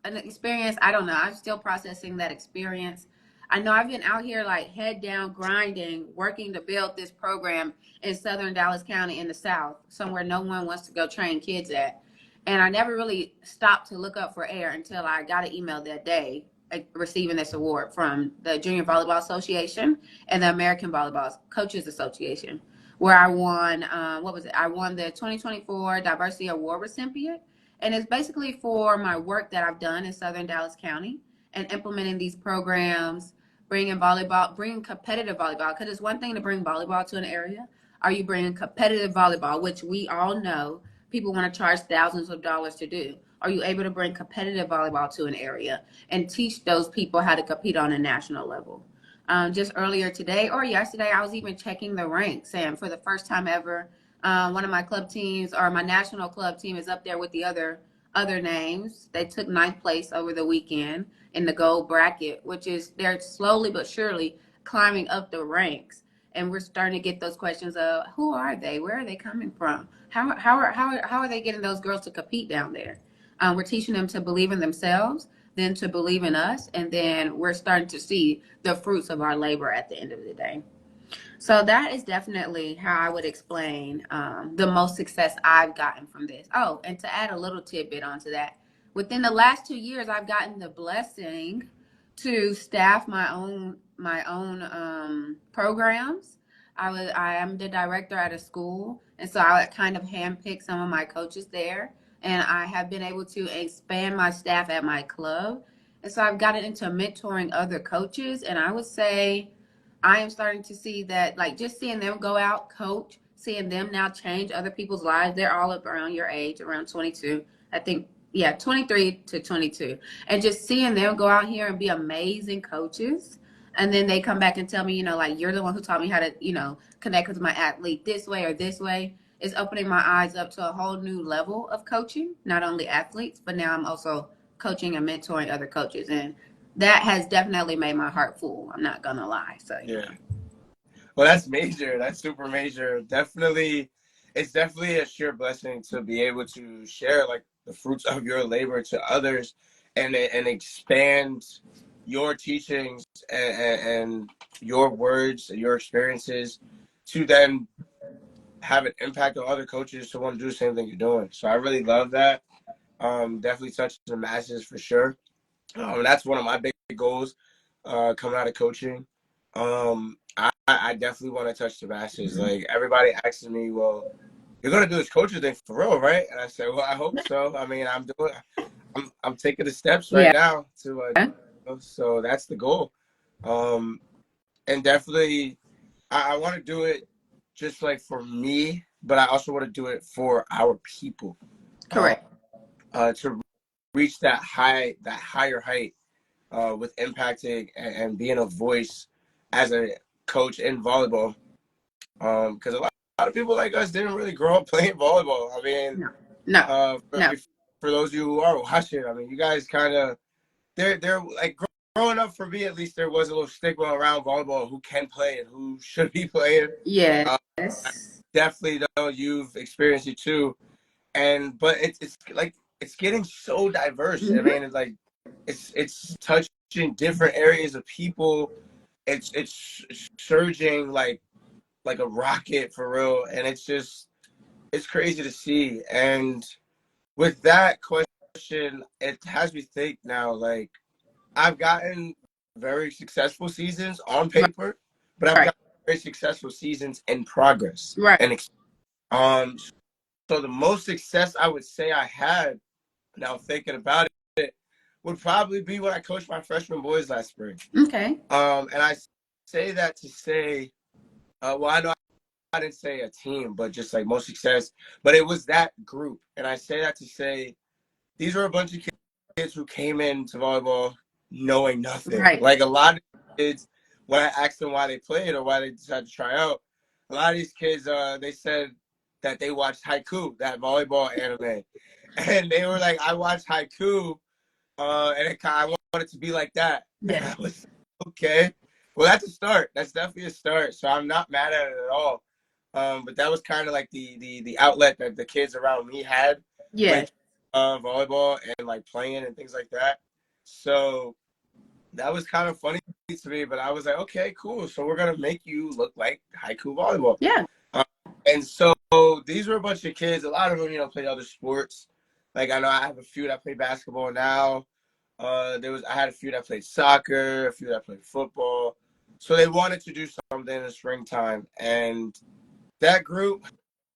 an experience. I don't know. I'm still processing that experience. I know I've been out here like head down, grinding, working to build this program in Southern Dallas County in the South, somewhere no one wants to go train kids at. And I never really stopped to look up for air until I got an email that day receiving this award from the Junior Volleyball Association and the American Volleyball Coaches Association, where I won, what was it? I won the 2024 Diversity Award recipient. And it's basically for my work that I've done in Southern Dallas County and implementing these programs, bringing competitive volleyball, because it's one thing to bring volleyball to an area. Are you bringing competitive volleyball, which we all know people want to charge thousands of dollars to do? Are you able to bring competitive volleyball to an area and teach those people how to compete on a national level? Just earlier today or yesterday, I was even checking the ranks, and for the first time ever, one of my club teams or my national club team is up there with the other names. They took ninth place over the weekend in the gold bracket, which is they're slowly but surely climbing up the ranks. And we're starting to get those questions of who are they? Where are they coming from? How are they getting those girls to compete down there? We're teaching them to believe in themselves, then to believe in us, and then we're starting to see the fruits of our labor at the end of the day. So that is definitely how I would explain the most success I've gotten from this. Oh, and to add a little tidbit onto that, within the last 2 years, I've gotten the blessing to staff my own programs. I am the director at a school, and so I kind of handpick some of my coaches there, and I have been able to expand my staff at my club, and so I've gotten into mentoring other coaches, and I would say I am starting to see that, like, just seeing them go out, coach, seeing them now change other people's lives. They're all up around your age, around 22, I think. Yeah, 23 to 22. And just seeing them go out here and be amazing coaches. And then they come back and tell me, like, you're the one who taught me how to, connect with my athlete this way or this way. Is opening my eyes up to a whole new level of coaching, not only athletes, but now I'm also coaching and mentoring other coaches. And that has definitely made my heart full. I'm not gonna lie. So yeah. Well, that's major. That's super major. Definitely, it's definitely a sheer blessing to be able to share like the fruits of your labor to others, and expand your teachings and your words and your experiences to then have an impact on other coaches to want to do the same thing you're doing. So I really love that. Definitely touch the masses for sure. That's one of my big goals coming out of coaching. I definitely want to touch the masses. Like everybody asks me, well, you're gonna do this coaching thing for real, right? And I said, well, I hope so. I mean, I'm taking the steps right yeah. now to So that's the goal. And definitely, I want to do it just like for me, but I also want to do it for our people. Uh, Correct. to reach that higher height, with impacting and being a voice as a coach in volleyball. Because a lot of people like us didn't really grow up playing volleyball. I mean, No. No. No. for those of you who are watching, I mean, you guys kind of they're like growing up for me at least. There was a little stigma around volleyball, who can play and who should be playing. Yes. Definitely, though, you've experienced it too, but it's like it's getting so diverse. I Mm-hmm. mean, it's like it's touching different areas of people. It's surging like a rocket for real, and it's crazy to see. And with that question, it has me think now. Like, I've gotten very successful seasons on Right. paper, but I've Right. got very successful seasons in progress. Right. And um, so the most success I would say I had, now thinking about it, would probably be when I coached my freshman boys last spring. Okay. And I say that to say, well, I know I didn't say a team, but just like most success, but it was that group. And I say that to say these were a bunch of kids who came into volleyball knowing nothing. Right. Like, a lot of kids, when I asked them why they played or why they decided to try out, a lot of these kids, they said that they watched Haiku, that volleyball anime. And they were like, I watched Haiku, and I wanted to be like that. And Yes. I was like, okay. Well, that's a start. That's definitely a start. So I'm not mad at it at all. But that was kind of like the outlet that the kids around me had with Yes. volleyball and like playing and things like that. So that was kind of funny to me. But I was like, okay, cool. So we're gonna make you look like Haiku volleyball. Yeah. And so these were a bunch of kids. A lot of them, played other sports. Like, I know I have a few that play basketball now. I had a few that played soccer, a few that played football. So they wanted to do something in the springtime, and that group,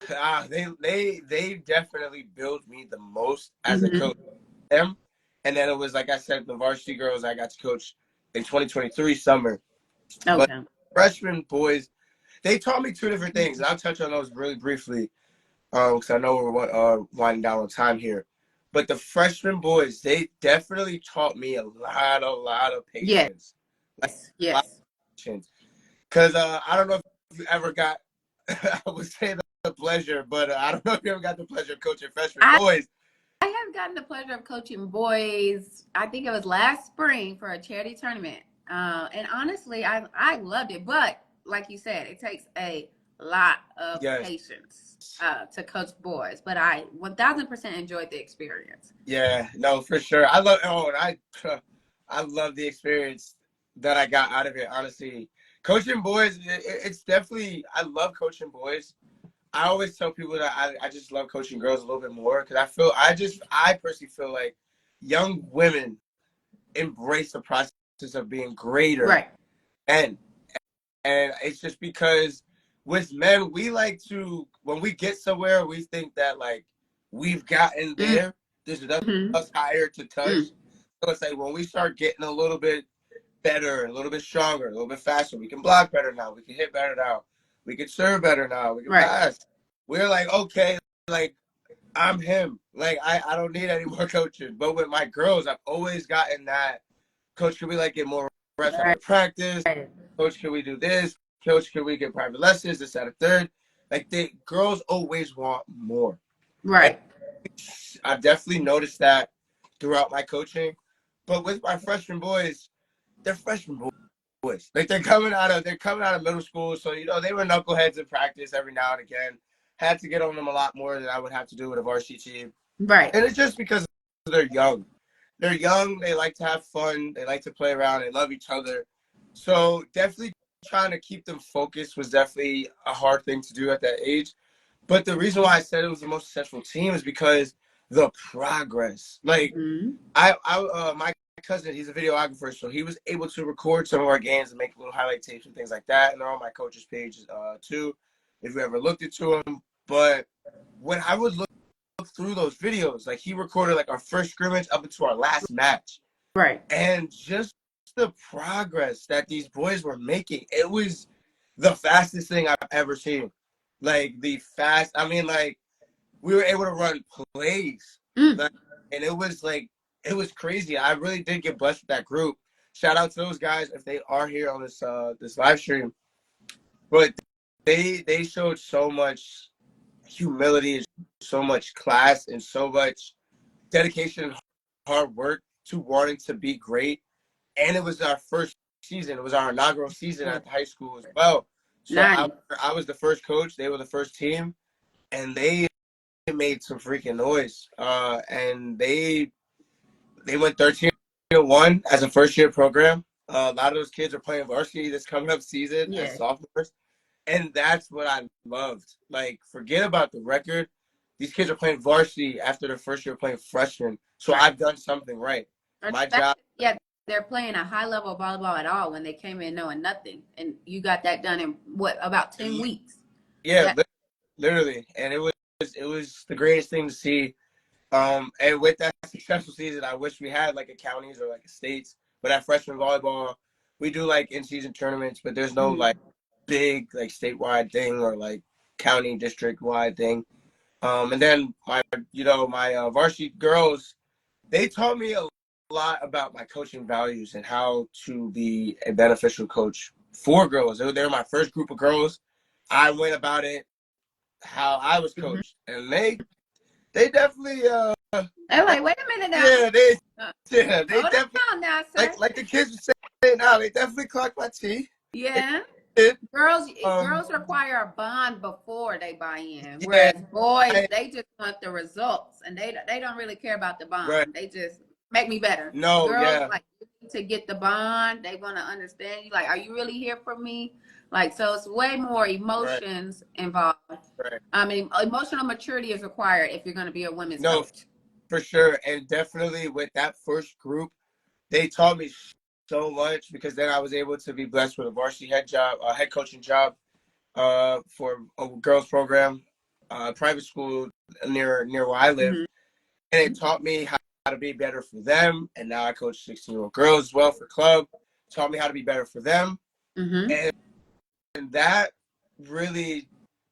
they definitely built me the most as a Mm-hmm. coach. Them, and then it was like I said, the varsity girls I got to coach in 2023 summer. But Okay. freshman boys, they taught me two different things, and I'll touch on those really briefly, because I know we're winding down on time here. But the freshman boys, they definitely taught me a lot of Yes. patience, like a lot Yes. of patience. Because I don't know if you ever got, I would say the pleasure, but I don't know if you ever got the pleasure of coaching freshman I boys. I have gotten the pleasure of coaching boys. I think it was last spring for a charity tournament, and honestly, I loved it. But like you said, it takes a lot of Yes. patience to coach boys. But I 1000% enjoyed the experience. Yeah, no, for sure. I love the experience that I got out of it. Honestly, coaching boys, it's definitely, I love coaching boys. I always tell people that I just love coaching girls a little bit more, because I personally feel like young women embrace the process of being greater, Right. and it's just because with men, we like to, when we get somewhere, we think that like we've gotten there. There's nothing Mm-hmm. else higher to touch. So it's like when we start getting a little bit better, a little bit stronger, a little bit faster, we can block better now, we can hit better now, we can serve better now, we can Right. pass. We're like, okay, like I'm him. Like I don't need any more coaching. But with my girls, I've always gotten that, coach, can we like get more reps Right. after practice? Coach, can we do this? Coach, can we get private lessons? This, that, a third. Like, the girls always want more. And Right. I've definitely noticed that throughout my coaching. But with my freshman boys, they're freshman boys. Like, they're coming out of middle school, so they were knuckleheads in practice every now and again. Had to get on them a lot more than I would have to do with a varsity team. Right. And it's just because they're young. They're young. They like to have fun. They like to play around. They love each other. So definitely trying to keep them focused was definitely a hard thing to do at that age. But the reason why I said it was the most successful team is because the progress. Like, Mm-hmm. my cousin, he's a videographer, so he was able to record some of our games and make little highlight tapes and things like that. And they're on my coach's page too, if you ever looked into them. But when I would look through those videos, like, he recorded like our first scrimmage up into our last match, Right. and just the progress that these boys were making. It was the fastest thing I've ever seen. Like I mean, like we were able to run plays, like, and it was crazy. I really did get blessed with that group. Shout out to those guys if they are here on this live stream. But they showed so much humility, and so much class, and so much dedication and hard work to wanting to be great. And it was our first season. It was our inaugural season at the high school as well. So Nice. I was the first coach. They were the first team, and they made some freaking noise. And they went 13-1 as a first year program. A lot of those kids are playing varsity this coming up season as sophomores. And that's what I loved. Like, forget about the record. These kids are playing varsity after their first year playing freshman. So I've done something right. My job. Yeah, they're playing a high level of volleyball at all when they came in knowing nothing. And you got that done in what, about 10 weeks? Yeah, literally. And it was the greatest thing to see. And with that successful season, I wish we had like a counties or like a states. But at freshman volleyball, we do like in-season tournaments, but there's no like big like statewide thing or like county district wide thing. And then my varsity girls, they taught me a lot about my coaching values and how to be a beneficial coach for girls. They're my first group of girls. I went about it how I was coached, and they definitely they're like, wait a minute now. Yeah, they Hold definitely on now, sir. like the kids were saying now, they definitely clocked my tea. Yeah. Girls require a bond before they buy in, whereas boys, they just want the results, and they don't really care about the bond. Right. They just make me better. No, girls like to get the bond. They want to understand you. Like, are you really here for me? Like, so it's way more emotions involved. Right. I mean, emotional maturity is required if you're going to be a women's coach. For sure, and definitely with that first group, they taught me so much because then I was able to be blessed with a varsity head coaching job, for a girls program, private school near where I live, and it taught me how to be better for them. And now I coach 16-year-old girls as well for club. Taught me how to be better for them, and that really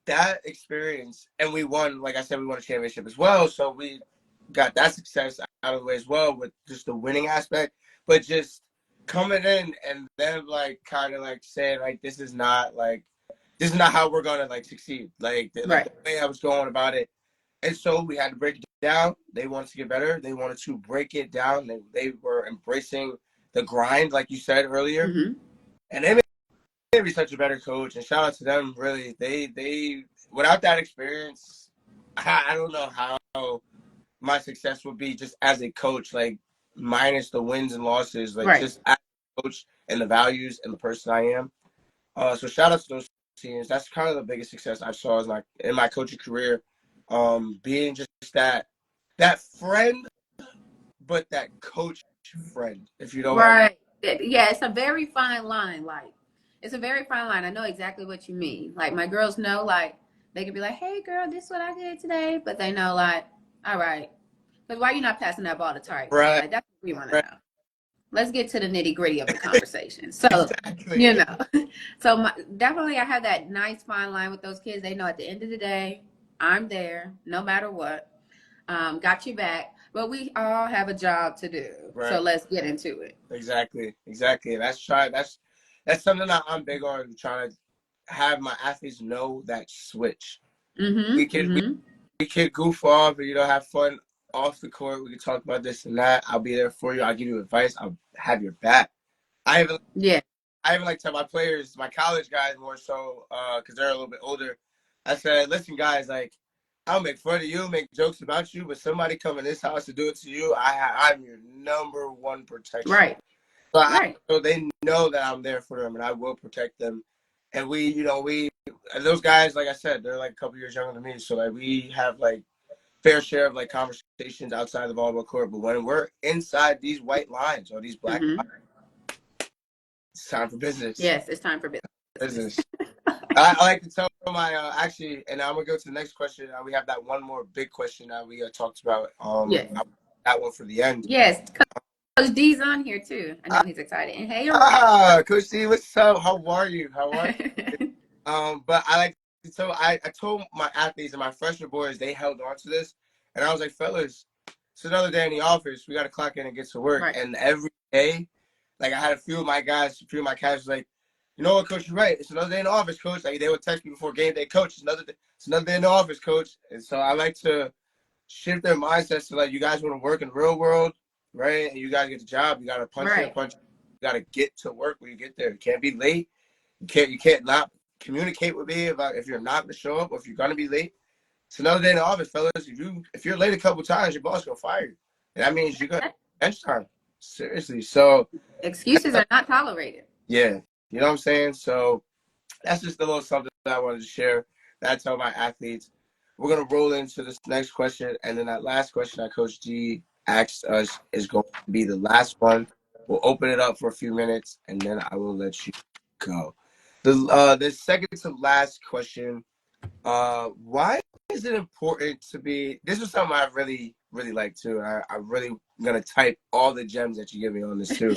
that experience, and we won. Like I said, we won a championship as well. So we got that success out of the way as well with just the winning aspect, but just coming in and then like kind of like saying like this is not how we're gonna like succeed. Like the way I was going about it, and so we had to break it down. They wanted to get better. They wanted to break it down. They were embracing the grind, like you said earlier, and they made me such a better coach. And shout out to them. Really, they without that experience, I don't know how my success would be just as a coach, like minus the wins and losses, like just as a coach and the values and the person I am. So shout out to those teams. That's kind of the biggest success I saw is like in my coaching career, being just that friend, but that coach friend, if you know what I mean. Yeah, it's a very fine line. Like, it's a very fine line. I know exactly what you mean. Like, my girls know, like, they can be like, hey, girl, this is what I did today. But they know, like, all right. Because why are you not passing that ball to Target? Right. Like, that's what we want to know. Let's get to the nitty gritty of the conversation. So, you know, so definitely I have that nice fine line with those kids. They know at the end of the day, I'm there no matter what. Got you back. But we all have a job to do. So let's get into it. Exactly. That's something that I'm big on, trying to have my athletes know that switch. We could goof off and have fun off the court. We can talk about this and that. I'll be there for you. I'll give you advice. I'll have your back. I even like tell my players, my college guys more so, because they're a little bit older. I said, listen, guys, like, I'll make fun of you, make jokes about you, but somebody come in this house to do it to you, I'm your number one protection. So they know that I'm there for them and I will protect them. And and those guys, like I said, they're like a couple years younger than me. So like we have like fair share of like conversations outside the volleyball court. But when we're inside these white lines or these black lines, it's time for business. Yes, it's time for business. I like to tell my actually, and I'm gonna go to the next question. We have that one more big question that we talked about. That one for the end. Yes, Coach D's on here too. I know he's excited. And hey, Coach D, what's up? How are you? How are you? But I like so I told my athletes and my freshman boys they held on to this, and I was like, fellas, it's another day in the office. We got to clock in and get to work. Right. And every day, like I had a few of my guys, a few of my cats, like, you know what, coach, you're right. It's another day in the office, coach. Like they would text me before game day, coach. It's another day in the office, coach. And so I like to shift their mindsets to like, you guys want to work in the real world, right? And you guys get the job. You got to punch in, Right. punch. You got to get to work when you get there. You can't be late. You can't not communicate with me about if you're not gonna show up or if you're gonna be late. It's another day in the office, fellas. If you're late a couple times, your boss gonna fire you, and that means you're gonna bench time. Seriously. So Excuses are not tolerated. yeah, you know what I'm saying. So that's just a little something that I wanted to share. That I tell my athletes. We're gonna roll into this next question, and then that last question that Coach G asked us is going to be the last one. We'll open it up for a few minutes, and then I will let you go. The second to last question. Why is it important to be? This is something I really like too. I really gonna type all the gems that you give me on this too.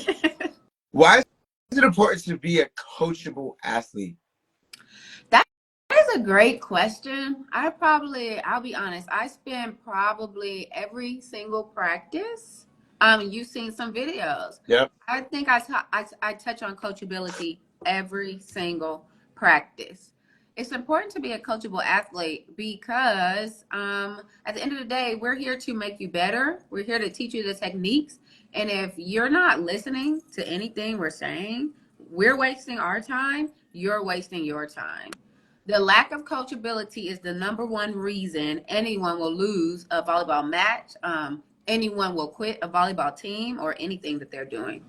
Why is it important to be a coachable athlete? That is a great question. I'll be honest, I spend probably every single practice. You've seen some videos. Yep. I think I touch on coachability every single practice. It's important to be a coachable athlete because at the end of the day, we're here to make you better. We're here to teach you the techniques. And if you're not listening to anything we're saying, we're wasting our time. You're wasting your time. The lack of coachability is the number one reason anyone will lose a volleyball match. Anyone will quit a volleyball team or anything that they're doing.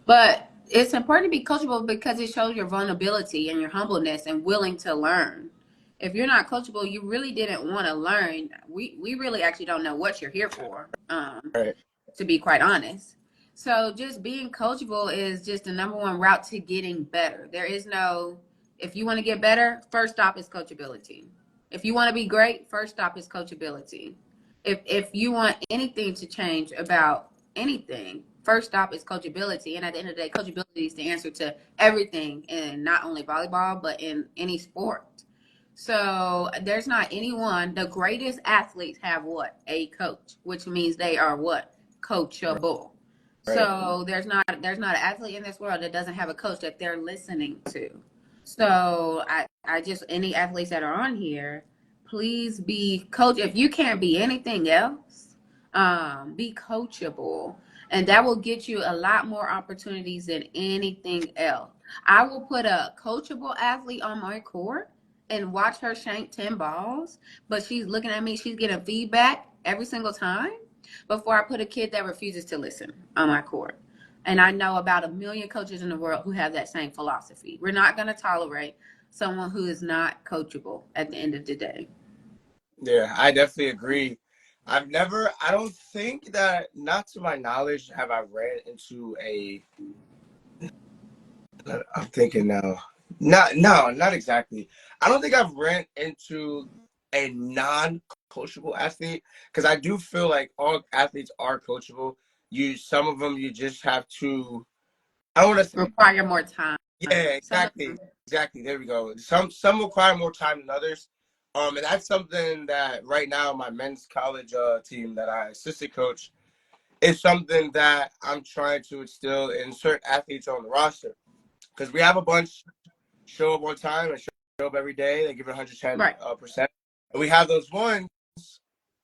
But it's important to be coachable because it shows your vulnerability and your humbleness and willing to learn. If you're not coachable, you really didn't want to learn. We really actually don't know what you're here for, Right. to be quite honest. So just being coachable is just the number one route to getting better. There is no, if you want to get better, first stop is coachability. If you want to be great, first stop is coachability. If you want anything to change about anything, first stop is coachability. And at the end of the day, coachability is the answer to everything in not only volleyball, but in any sport. So there's not anyone, the greatest athletes have what? A coach, which means they are what? Coachable. Right. So there's not an athlete in this world that doesn't have a coach that they're listening to. So I just any athletes that are on here, please be coach. If you can't be anything else, be coachable. And that will get you a lot more opportunities than anything else. I will put a coachable athlete on my court and watch her shank 10 balls, but she's looking at me, she's getting feedback every single time before I put a kid that refuses to listen on my court. And I know about 1 million coaches in the world who have that same philosophy. We're not going to tolerate someone who is not coachable at the end of the day. Yeah, I definitely agree. I don't think that, not to my knowledge, have I ran into I'm thinking now. Not exactly. I don't think I've ran into a non-coachable athlete because I do feel like all athletes are coachable. Some of them, you just have to. I don't want to say. Require more time. Yeah, Some exactly. There we go. Some require more time than others. And that's something that right now my men's college team that I assistant coach is something that I'm trying to instill in certain athletes on the roster because we have a bunch show up on time and show up every day. They give it 110%. right. And we have those ones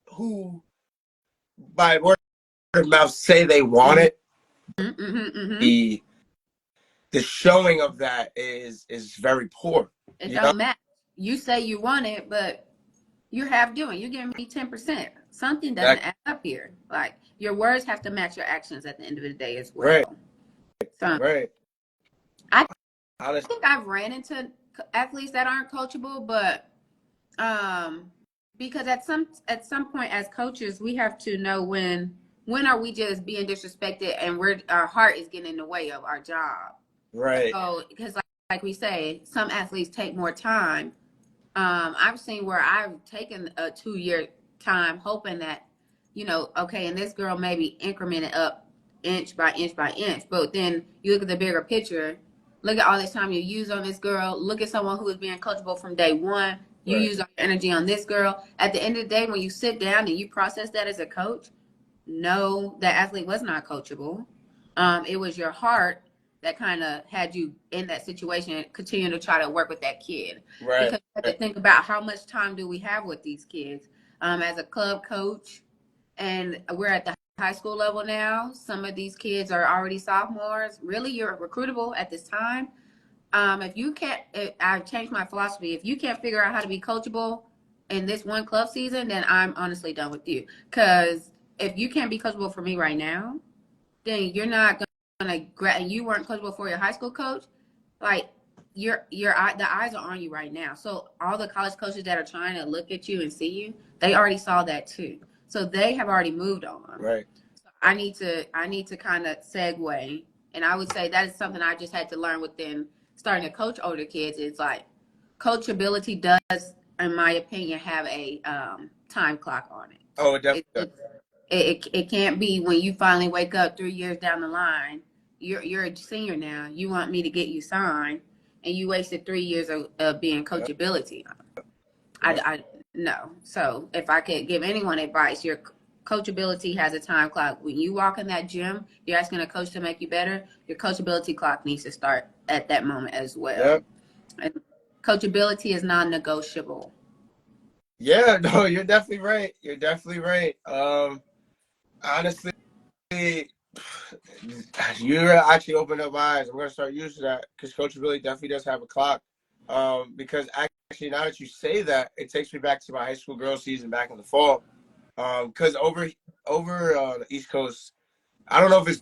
who, by word of mouth, say they want it. Mm-hmm, mm-hmm. The showing of that is very poor. It don't matter. You say you want it, but you're half doing. You're giving me 10%. Something doesn't add up here. Like your words have to match your actions at the end of the day as well. Right. So Right. I think I've ran into athletes that aren't coachable, but because at some point as coaches we have to know when are we just being disrespected and our heart is getting in the way of our job. Right. So because like we say, some athletes take more time. I've seen where I've taken a 2-year time hoping that, okay, and this girl maybe incremented up inch by inch by inch. But then you look at the bigger picture. Look at all this time you use on this girl. Look at someone who is being coachable from day one. You Right. use all your energy on this girl. At the end of the day, when you sit down and you process that as a coach, no, that athlete was not coachable. It was your heart that kind of had you in that situation and continue to try to work with that kid. Right. Because you have to think about how much time do we have with these kids. As a club coach, and we're at the high school level now. Some of these kids are already sophomores. Really, you're recruitable at this time. If you can't, I've changed my philosophy. If you can't figure out how to be coachable in this one club season, then I'm honestly done with you. Because if you can't be coachable for me right now, then you're not gonna you weren't coachable for your high school coach. Like the eyes are on you right now. So all the college coaches that are trying to look at you and see you, they already saw that too. So they have already moved on. Right. So I need to kind of segue, and I would say that is something I just had to learn within starting to coach older kids. It's like coachability does, in my opinion, have a time clock on it. Oh, it definitely It, does. it can't be when you finally wake up 3 years down the line. You're a senior now. You want me to get you signed, and you wasted 3 years of being Yep. coachability. Yep. I no. So if I could give anyone advice, your coachability has a time clock. When you walk in that gym, you're asking a coach to make you better. Your coachability clock needs to start at that moment as well. Yep. And coachability is non-negotiable. Yeah, no, you're definitely right. You're definitely right. Honestly, you're actually opened up my eyes. I'm gonna start using that because Coach really definitely does have a clock. Because actually, now that you say that, it takes me back to my high school girls season back in the fall. Because over the East Coast, I don't know if it's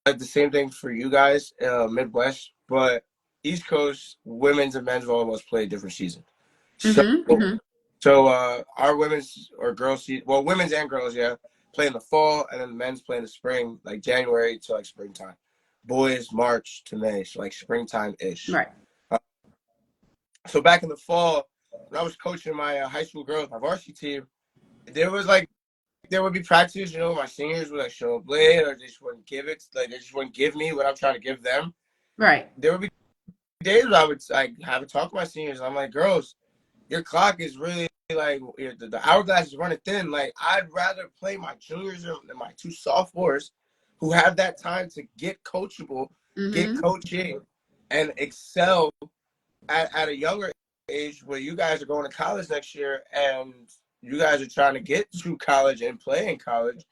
the same thing for you guys, Midwest, but East Coast women's and men's volleyball play a different season. So Mm-hmm. Mm-hmm. our women's or girls, well, women's and girls, yeah, play in the fall, and then the men's play in the spring, like January to like springtime. Boys March to May, so like springtime ish. Right. So back in the fall, when I was coaching my high school girls, my varsity team, there was like there would be practices, my seniors would like show up late or they just wouldn't give it, like they just wouldn't give me what I'm trying to give them. Right. There would be days where I would like have a talk with my seniors. And I'm like, girls, your clock is really like the hourglass is running thin. Like I'd rather play my juniors than my two sophomores who have that time to get coachable, get Mm-hmm. coaching, and excel at a younger age where you guys are going to college next year and you guys are trying to get to college and play in college.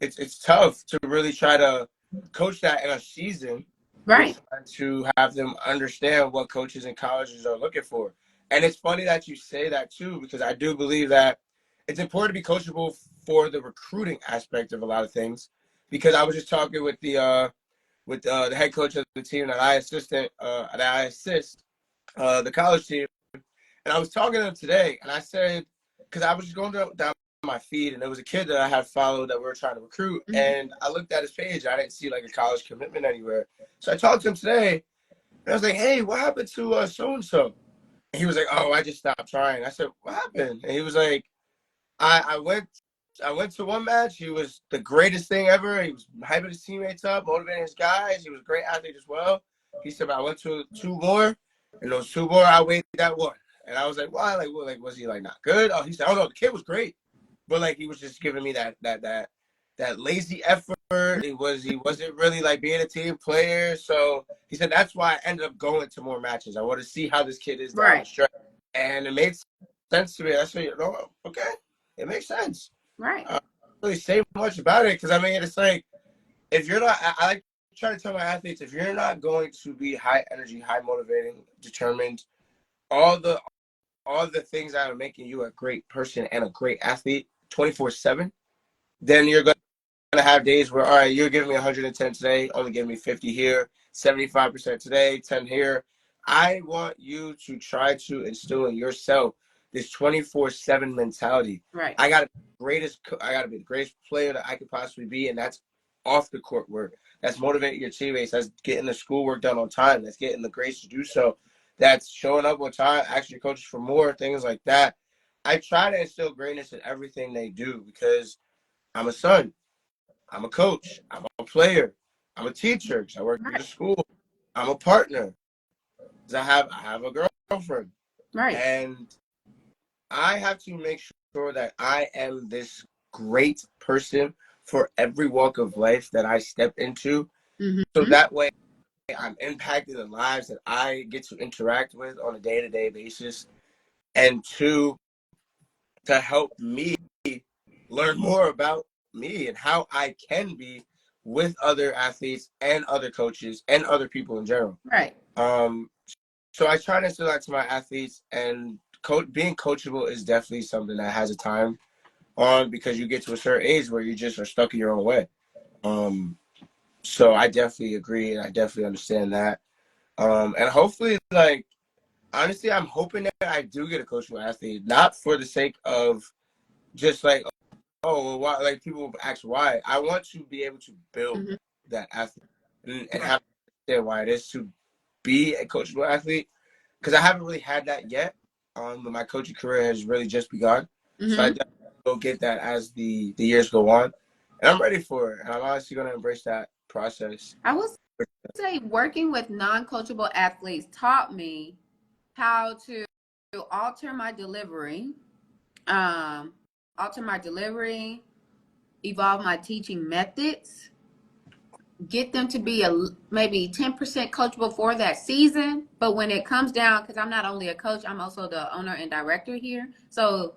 It's tough to really try to coach that in a season. You're Right. trying to have them understand what coaches and colleges are looking for. And it's funny that you say that too, because I do believe that it's important to be coachable for the recruiting aspect of a lot of things. Because I was just talking with the head coach of the team that I assist the college team, and I was talking to him today, and I said, because I was just going down my feed, and there was a kid that I had followed that we were trying to recruit, Mm-hmm. and I looked at his page, and I didn't see like a college commitment anywhere. So I talked to him today, and I was like, "Hey, what happened to so and so?" And he was like, "Oh, I just stopped trying." I said, "What happened?" And he was like, I went to one match. He was the greatest thing ever. He was hyping his teammates up, motivating his guys. He was a great athlete as well." He said, "But I went to two more, and those two more I weighed that one." And I was like, "Why? Like, what? Like, was he like not good?" Oh, he said, "Oh no, the kid was great, but like he was just giving me that lazy effort. He wasn't really like being a team player." So he said that's why I ended up going to more matches. I want to see how this kid is down the Right. stretch, and it made sense to me. I said, okay, it makes sense. Right. I don't really say much about it because I mean it's like if you're not, I like try to tell my athletes if you're not going to be high energy, high motivating, determined, all the all the things that are making you a great person and a great athlete 24/7, then you're gonna have days where all right, you're giving me 110 today, only giving me 50 here, 75% today, 10 here. I want you to try to instill in yourself this 24/7 mentality. Right. I gotta be the greatest player that I could possibly be, and that's off the court work. That's motivating your teammates. That's getting the schoolwork done on time. That's getting the grades to do so. That's showing up on time, asking your coaches for more, things like that. I try to instill greatness in everything they do because I'm a son. I'm a coach. I'm a player. I'm a teacher because I work at a Right. school. I'm a partner because I have a girlfriend, Right. and I have to make sure that I am this great person for every walk of life that I step into. So Mm-hmm. that way I'm impacting the lives that I get to interact with on a day-to-day basis. And two, to help me learn more about me and how I can be with other athletes and other coaches and other people in general. Right. Um, so I try to instill that to my athletes, and being coachable is definitely something that has a time on because you get to a certain age where you just are stuck in your own way. Um, so I definitely agree and I definitely understand that. And hopefully, like, honestly, I'm hoping that I do get a coachable athlete, not for the sake of just like, oh, well, why? Like people ask why. I want to be able to build Mm-hmm. that athlete and Right. have to understand why it is to be a coachable athlete because I haven't really had that yet. But my coaching career has really just begun, so I Mm-hmm. definitely will get that as the years go on, and I'm ready for it. And I'm honestly going to embrace that process. I will say working with non-coachable athletes taught me how to alter my delivery, um, alter my delivery, evolve my teaching methods, get them to be maybe 10% coachable for that season. But when it comes down, because I'm not only a coach, I'm also the owner and director here. So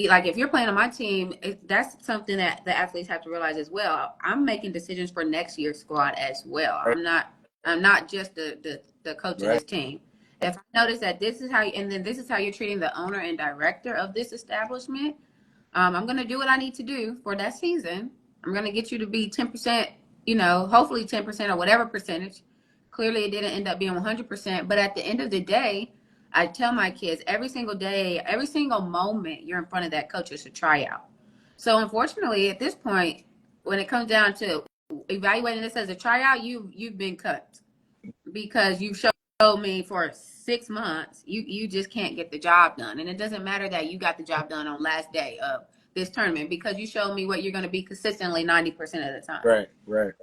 like if you're playing on my team, that's something that the athletes have to realize as well. I'm making decisions for next year's squad as well. Right, I'm not just the coach of right, this team. If I notice that this is how and then this is how you're treating the owner and director of this establishment, I'm going to do what I need to do for that season. I'm going to get you to be 10%, hopefully 10% or whatever percentage. Clearly, it didn't end up being 100%. But at the end of the day, I tell my kids every single day, every single moment you're in front of that coach is a tryout. So, unfortunately, at this point, when it comes down to evaluating this as a tryout, you've been cut because you showed me for 6 months you just can't get the job done, and it doesn't matter that you got the job done on last day of this tournament because you showed me what you're going to be consistently 90% of the time. right, right.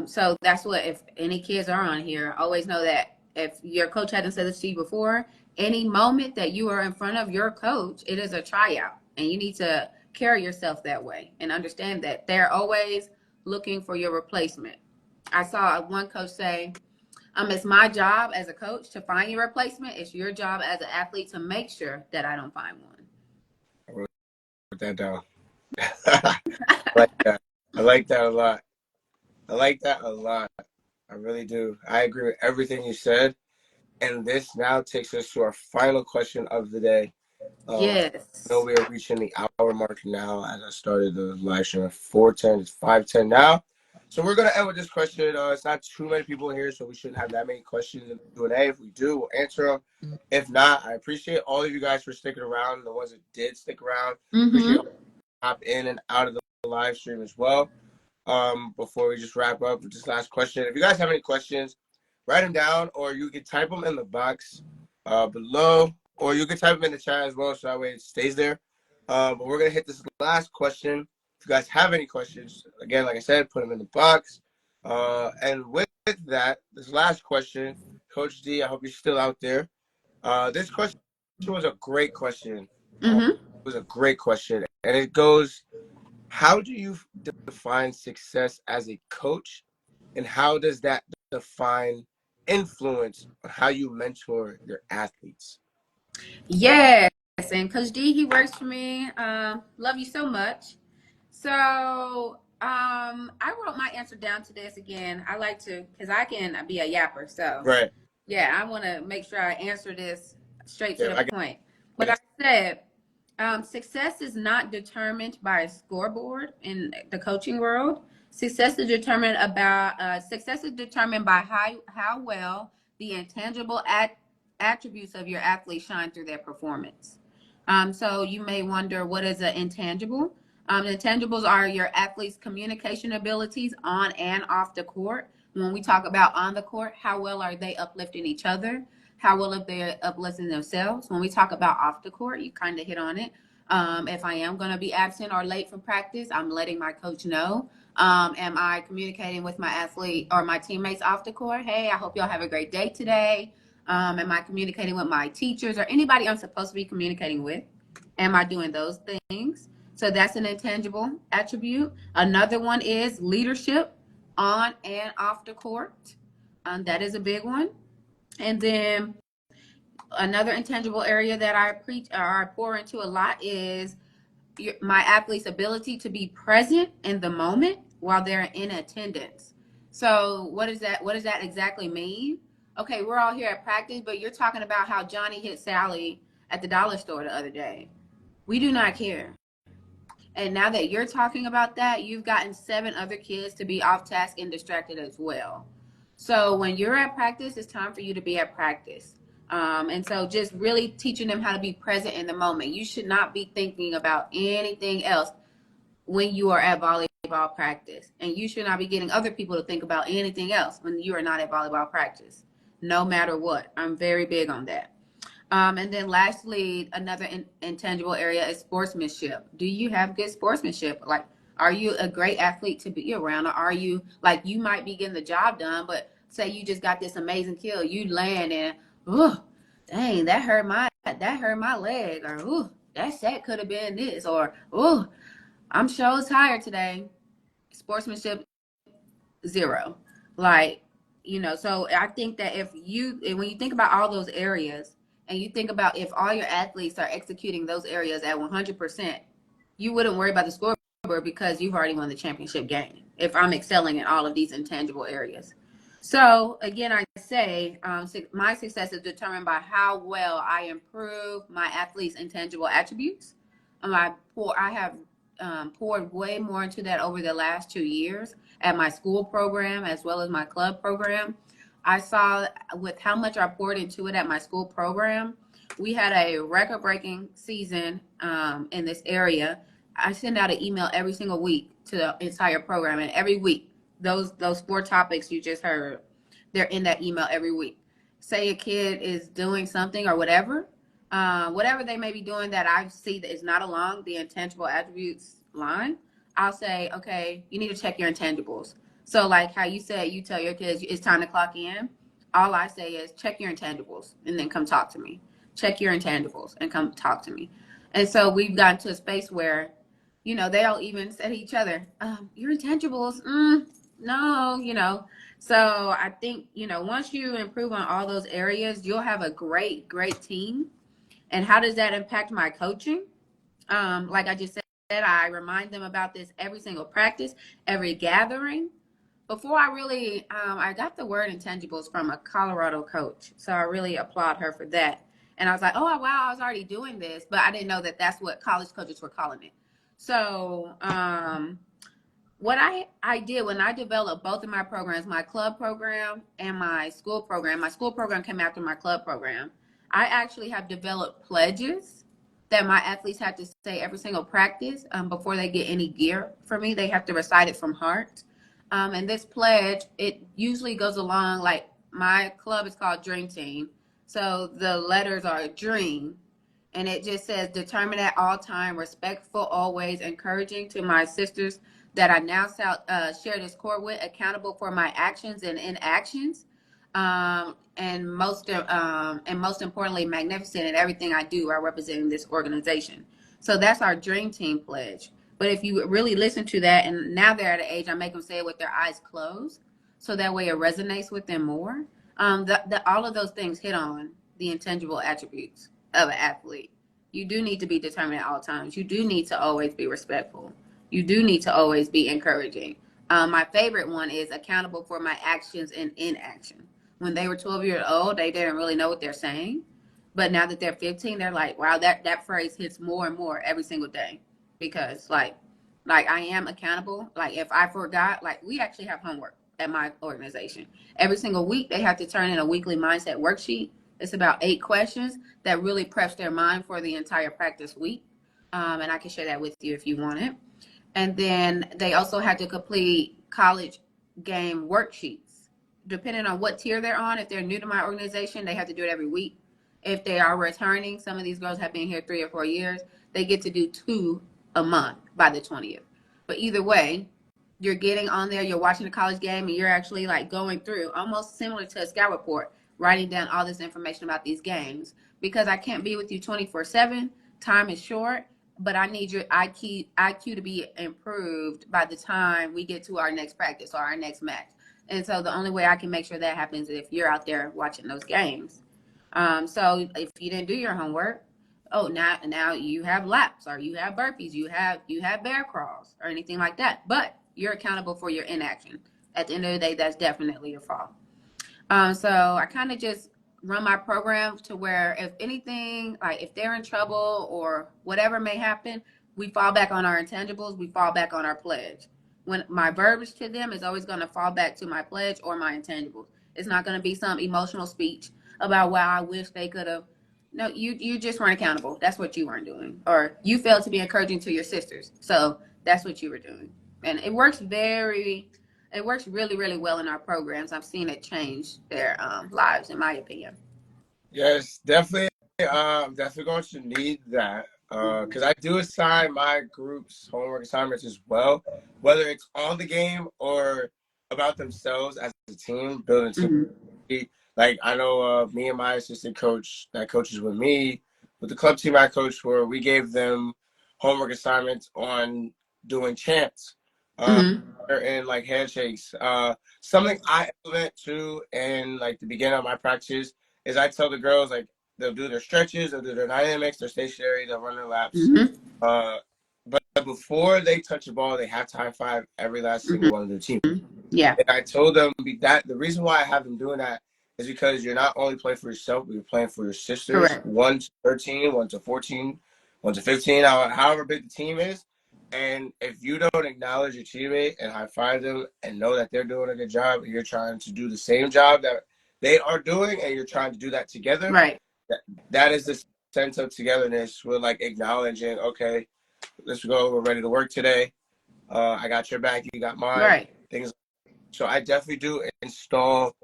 So that's what, if any kids are on here, always know that if your coach hasn't said this to you before, any moment that you are in front of your coach, it is a tryout, and you need to carry yourself that way and understand that they're always looking for your replacement. I saw one coach say, it's my job as a coach to find your replacement. It's your job as an athlete to make sure that I don't find one. I wrote that down. I like that. I like that a lot. I like that a lot. I really do. I agree with everything you said. And this now takes us to our final question of the day. I know Yes. we are reaching the hour mark now as I started the live stream at 4:10. It's 5:10 now. So we're going to end with this question. It's not too many people here, so we shouldn't have that many questions in the Q&A. If we do, we'll answer them. If not, I appreciate all of you guys for sticking around. The ones that did stick around, appreciate all Mm-hmm. hop in and out of the live stream as well. Before we just wrap up with this last question, if you guys have any questions, write them down, or you can type them in the box below, or you can type them in the chat as well, so that way it stays there. But we're gonna hit this last question. If you guys have any questions, again, like I said, put them in the box. And with that, this last question, Coach D, I hope you're still out there. This question was a great question. Mm-hmm. It was a great question, and it goes, how do you define success as a coach, and how does that define influence on how you mentor your athletes? Yes. And Coach D, he works for me. Love you so much. So I wrote my answer down to this again. I like to, because I can be a yapper. So Right. yeah, I want to make sure I answer this straight to Yeah, the I get point. What I it. said, success is not determined by a scoreboard in the coaching world. Success is determined by how well the intangible attributes of your athlete shine through their performance. So you may wonder, what is an intangible? Intangibles are your athlete's communication abilities on and off the court. When we talk about on the court, how well are they uplifting each other? How well are they uplifting themselves? When we talk about off the court, you kind of hit on it. If I am going to be absent or late for practice, I'm letting my coach know. Am I communicating with my athlete or my teammates off the court? Hey, I hope y'all have a great day today. Am I communicating with my teachers or anybody I'm supposed to be communicating with? Am I doing those things? So that's an intangible attribute. Another one is leadership on and off the court. That is a big one. And then another intangible area that I preach or I pour into a lot is my athlete's ability to be present in the moment while they're in attendance. So what does that exactly mean? Okay, we're all here at practice, but you're talking about how Johnny hit Sally at the dollar store the other day. We do not care. And now that you're talking about that, you've gotten 7 other kids to be off task and distracted as well. So when you're at practice, it's time for you to be at practice. And so just really teaching them how to be present in the moment. You should not be thinking about anything else when you are at volleyball practice. And you should not be getting other people to think about anything else when you are not at volleyball practice, no matter what. I'm very big on that. And then lastly, another intangible area is sportsmanship. Do you have good sportsmanship? Like, are you a great athlete to be around? Or are you, like, you might be getting the job done, but say you just got this amazing kill, you land and, oh, dang, that hurt my leg. Or, oh, that set could have been this. Or, oh, I'm so tired today. Sportsmanship, 0. Like, so I think that when you think about all those areas and you think about if all your athletes are executing those areas at 100%, you wouldn't worry about the scoreboard because you've already won the championship game if I'm excelling in all of these intangible areas. So again, I say my success is determined by how well I improve my athletes' intangible attributes. I have poured way more into that over the last 2 years at my school program as well as my club program. I saw with how much I poured into it at my school program, we had a record-breaking season in this area. I send out an email every single week to the entire program, and every week, those 4 topics you just heard, they're in that email every week. Say a kid is doing something or whatever they may be doing that I see that is not along the intangible attributes line, I'll say, okay, you need to check your intangibles. So like how you said, you tell your kids it's time to clock in. All I say is check your intangibles and then come talk to me. Check your intangibles and come talk to me. And so we've gotten to a space where, they'll even say to each other, your intangibles, no. So I think, once you improve on all those areas, you'll have a great, great team. And how does that impact my coaching? Like I just said, I remind them about this every single practice, every gathering. Before I got the word intangibles from a Colorado coach. So I really applaud her for that. And I was like, oh, wow, I was already doing this, but I didn't know that that's what college coaches were calling it. So what I did when I developed both of my programs, my club program and my school program came after my club program. I actually have developed pledges that my athletes have to say every single practice before they get any gear from me. They have to recite it from heart. And this pledge, it usually goes along like my club is called Dream Team. So the letters are dream. And it just says determined at all time, respectful, always encouraging to my sisters that I now share this court with, accountable for my actions and inactions. And most importantly, magnificent in everything I do. I represent this organization. So that's our Dream Team pledge. But if you really listen to that, and now they're at an age, I make them say it with their eyes closed, so that way it resonates with them more. All of those things hit on the intangible attributes of an athlete. You do need to be determined at all times. You do need to always be respectful. You do need to always be encouraging. My favorite one is accountable for my actions and inaction. When they were 12 years old, they didn't really know what they're saying. But now that they're 15, they're like, wow, that phrase hits more and more every single day. Because like I am accountable. Like if I forgot, like we actually have homework at my organization. Every single week, they have to turn in a weekly mindset worksheet. It's about 8 questions that really preps their mind for the entire practice week. And I can share that with you if you want it. And then they also have to complete college game worksheets. Depending on what tier they're on, if they're new to my organization, they have to do it every week. If they are returning, some of these girls have been here 3 or 4 years, they get to do 2 a month by the 20th. But either way, you're getting on there, you're watching a college game, and you're actually like going through almost similar to a scout report, writing down all this information about these games. Because I can't be with you 24/7. Time is short, but I need your IQ to be improved by the time we get to our next practice or our next match. And so the only way I can make sure that happens is if you're out there watching those games. So if you didn't do your homework, oh, now you have laps or you have burpees, you have bear crawls or anything like that. But you're accountable for your inaction. At the end of the day, that's definitely your fault. So I kind of just run my program to where if anything, like if they're in trouble or whatever may happen, we fall back on our intangibles, we fall back on our pledge. When my verbiage to them is always going to fall back to my pledge or my intangibles. It's not going to be some emotional speech about wow, I wish they could have. No, you just weren't accountable. That's what you weren't doing, or you failed to be encouraging to your sisters. So that's what you were doing, and it works really, really well in our programs. I've seen it change their lives, in my opinion. Yes, definitely. Definitely going to need that because I do assign my groups homework assignments as well, whether it's on the game or about themselves as a team, building team. Mm-hmm. Like I know me and my assistant coach that coaches with me, with the club team I coach for, we gave them homework assignments on doing chants, Mm-hmm. and like handshakes. Something I implement too in like the beginning of my practice is I tell the girls like they'll do their stretches, they'll do their dynamics, they're stationary, they'll run their laps. Mm-hmm. But before they touch the ball, they have to high five every last single one of their team. Yeah. And I told them that the reason why I have them doing that is because you're not only playing for yourself, but you're playing for your sisters, Correct. 1 to 13, 1 to 14, 1 to 15, however big the team is. And if you don't acknowledge your teammate and high five them and know that they're doing a good job, and you're trying to do the same job that they are doing, and you're trying to do that together, Right. that is the sense of togetherness. We're like acknowledging, okay, let's go. We're ready to work today. I got your back. You got mine. Right. Things. So I definitely do install.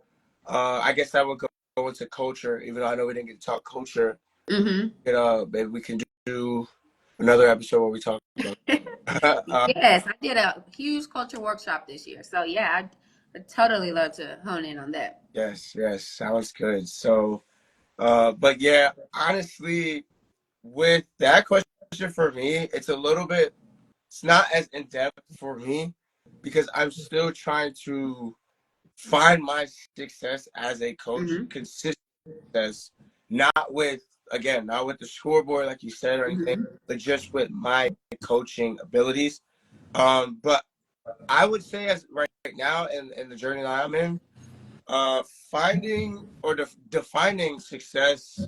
I guess that would go into culture, even though I know we didn't get to talk culture. Mm-hmm. Maybe we can do another episode where we talk about. Yes, I did a huge culture workshop this year. So yeah, I totally love to hone in on that. Yes, sounds good. So, but yeah, honestly, with that question for me, it's a little bit. It's not as in depth for me because I'm still trying to find my success as a coach, Mm-hmm. consistent success, not with the scoreboard like you said or anything, Mm-hmm. but just with my coaching abilities. But I would say as right now in the journey that I'm in, finding or defining success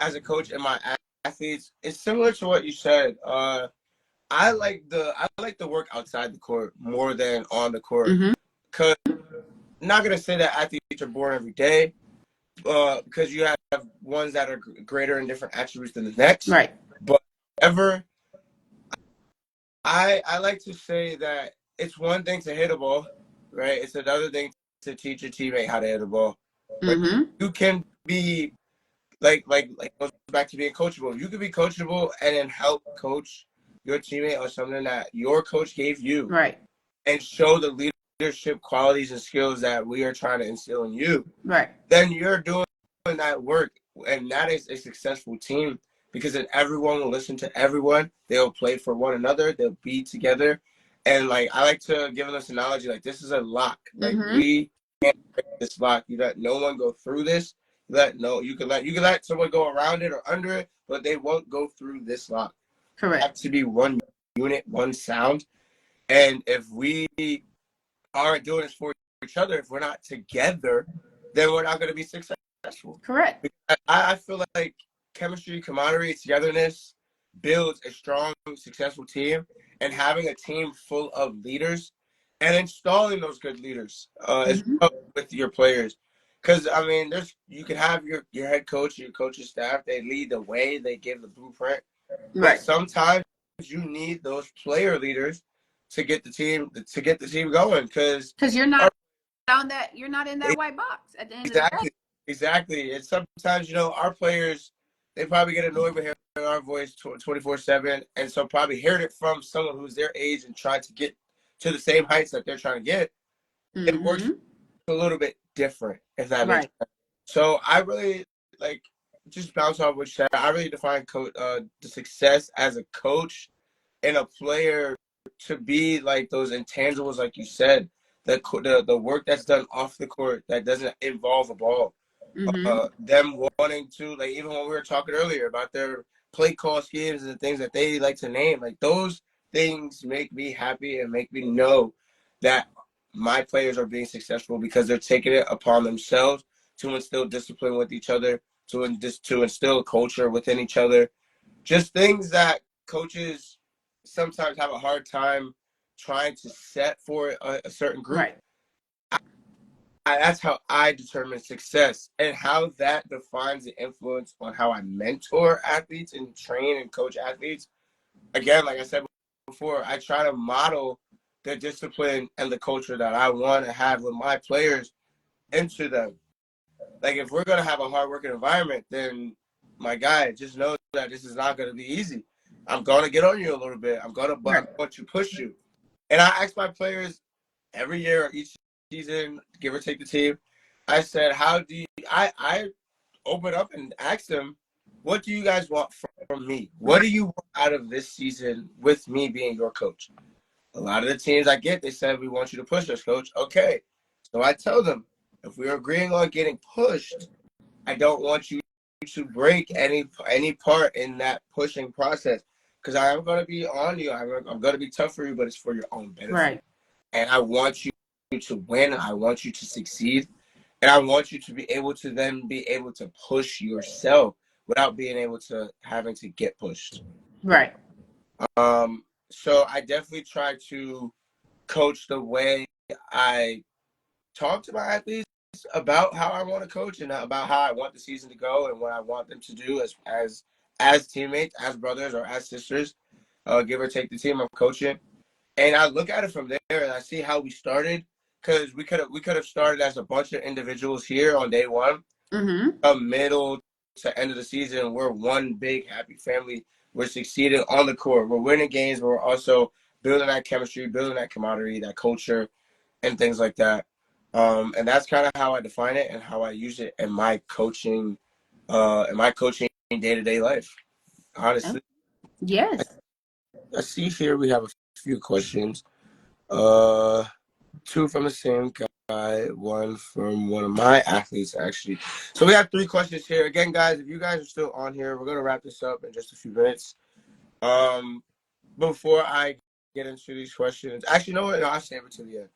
as a coach in my athletes is similar to what you said. I like the work outside the court more than on the court. Mm-hmm. Cause I'm not gonna say that athletes are born every day, because you have ones that are greater in different attributes than the next. Right. But ever, I like to say that it's one thing to hit a ball, right? It's another thing to teach a teammate how to hit a ball. But Mm-hmm. you can be like goes back to being coachable. You can be coachable and then help coach your teammate on something that your coach gave you Right. and show the leadership qualities and skills that we are trying to instill in you. Right. Then you're doing that work, and that is a successful team because then everyone will listen to everyone. They'll play for one another. They'll be together, and like I like to give this analogy, like this is a lock. Like Mm-hmm. we can't break this lock. You let no one go through this. You can let someone go around it or under it, but they won't go through this lock. It Correct. has to be one unit, one sound, and if we aren't doing this for each other, if we're not together, then we're not going to be successful. Correct. I feel like chemistry, camaraderie, togetherness builds a strong, successful team, and having a team full of leaders and installing those good leaders as Mm-hmm. well with your players. Because I mean, you can have your head coach, your coaching staff. They lead the way, they give the blueprint, but Right. sometimes you need those player leaders to get the team going. Because Because you're not in that white box at the end of the day. exactly. And sometimes, our players, they probably get annoyed with hearing our voice 24/7, and so probably heard it from someone who's their age and try to get to the same heights that they're trying to get, it works a little bit different, if that makes sense. So I really like just bounce off what you said. I really define the success as a coach and a player to be like those intangibles, like you said, the work that's done off the court that doesn't involve a ball. Them wanting to, like, even when we were talking earlier about their play call schemes and the things that they like to name, like those things make me happy and make me know that my players are being successful because they're taking it upon themselves to instill discipline with each other, to instill culture within each other. Just things that coaches sometimes have a hard time trying to set for a certain group. That's how I determine success, and how that defines the influence on how I mentor athletes and train and coach athletes. Again, like I said before, I try to model the discipline and the culture that I want to have with my players into them. Like, if we're going to have a hard working environment, then my guy, just know that this is not going to be easy. I'm going to get on you a little bit. I'm going to push you. And I ask my players every year, each season, give or take the team, I said, how do you, I open up and ask them, what do you guys want from me? What do you want out of this season with me being your coach? A lot of the teams I get, they said, we want you to push us, coach. Okay. So I tell them, if we're agreeing on getting pushed, I don't want you to break any part in that pushing process, because I am going to be on you. I'm going to be tough for you, but it's for your own benefit. And I want you to win. I want you to succeed. And I want you to be able to then be able to push yourself without being able to having to get pushed. So I definitely try to coach the way I talk to my athletes about how I want to coach and about how I want the season to go and what I want them to do as teammates, as brothers, or as sisters, give or take the team I'm coaching. And I look at it from there and I see how we started, because we could have started as a bunch of individuals here on day one. Middle to end of the season, we're one big happy family. We're succeeding on the court. We're winning games, but we're also building that chemistry, building that camaraderie, that culture, and things like that. And that's kind of how I define it and how I use it in my coaching day-to-day life. Honestly. Yes. I see here we have a few questions. Two from the same guy, one from one of my athletes, actually. So we have 3 questions here. Again, guys, if you guys are still on here, we're going to wrap this up in just a few minutes. Before I get into these questions, actually, no, I'll save it to the end.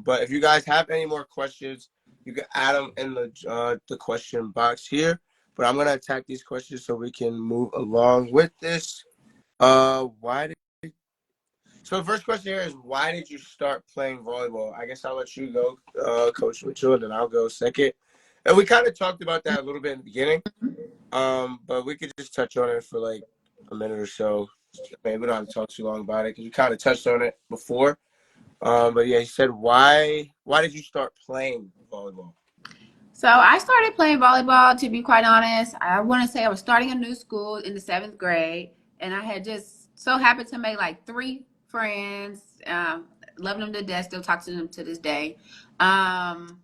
But if you guys have any more questions, you can add them in the question box here. But I'm going to attack these questions so we can move along with this. So the first question here is, why did you start playing volleyball? I guess I'll let you go, Coach Mitchell, and then I'll go second. And we kind of talked about that a little bit in the beginning, but we could just touch on it for like a minute or so. Maybe we don't have to talk too long about it because we kind of touched on it before. But yeah, he said, why did you start playing volleyball? So I started playing volleyball, to be quite honest. I want to say I was starting a new school in the 7th grade, and I had just so happened to make like 3 friends. Loving them to death, still talk to them to this day. And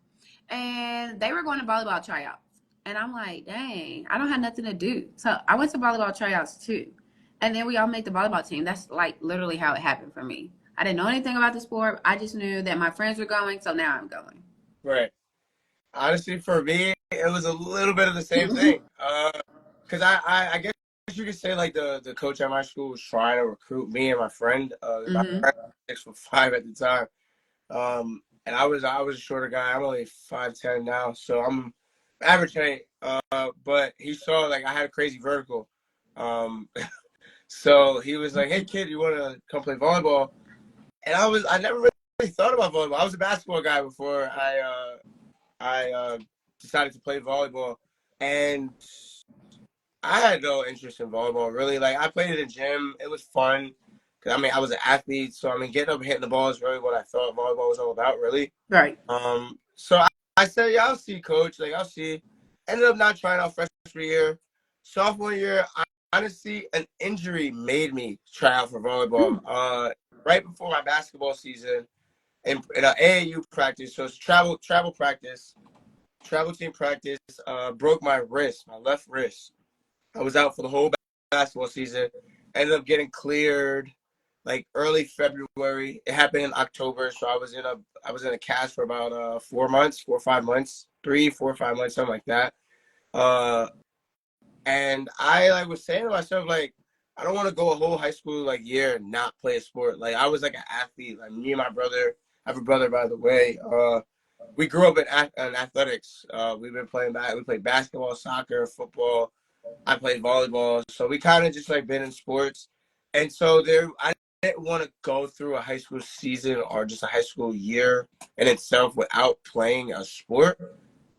they were going to volleyball tryouts. And I'm like, dang, I don't have nothing to do. So I went to volleyball tryouts too. And then we all made the volleyball team. That's like literally how it happened for me. I didn't know anything about the sport. I just knew that my friends were going, so now I'm going. Right. Honestly, for me, it was a little bit of the same thing. Because I guess you could say like the coach at my school was trying to recruit me and my friend. My friend was 6'5" at the time. And I was a shorter guy. I'm only 5'10" now, so I'm average height. But he saw like I had a crazy vertical. So he was like, "Hey kid, you want to come play volleyball?" And I never really thought about volleyball. I was a basketball guy before I decided to play volleyball, and I had no interest in volleyball really. Like, I played it in the gym. It was fun. Cause I mean, I was an athlete, so I mean, getting up and hitting the ball is really what I thought volleyball was all about, really. So I said, yeah, I'll see, coach. Like, I'll see. Ended up not trying out freshman year. Sophomore year, honestly, an injury made me try out for volleyball. right before my basketball season in an AAU practice. So it's travel practice, travel team practice. Broke my wrist, my left wrist. I was out for the whole basketball season. Ended up getting cleared like early February. It happened in October, so I was in a cast for about 4 months, 4 or 5 months, 3, 4, 5 months, something like that. Uh, and I like was saying to myself like, I don't want to go a whole high school like year and not play a sport. Like I was like an athlete. Like me and my brother. I have a brother, by the way. We grew up in athletics. We've been playing we played basketball, soccer, football. I played volleyball, so we kind of just like been in sports, and so I didn't want to go through a high school season or just a high school year in itself without playing a sport.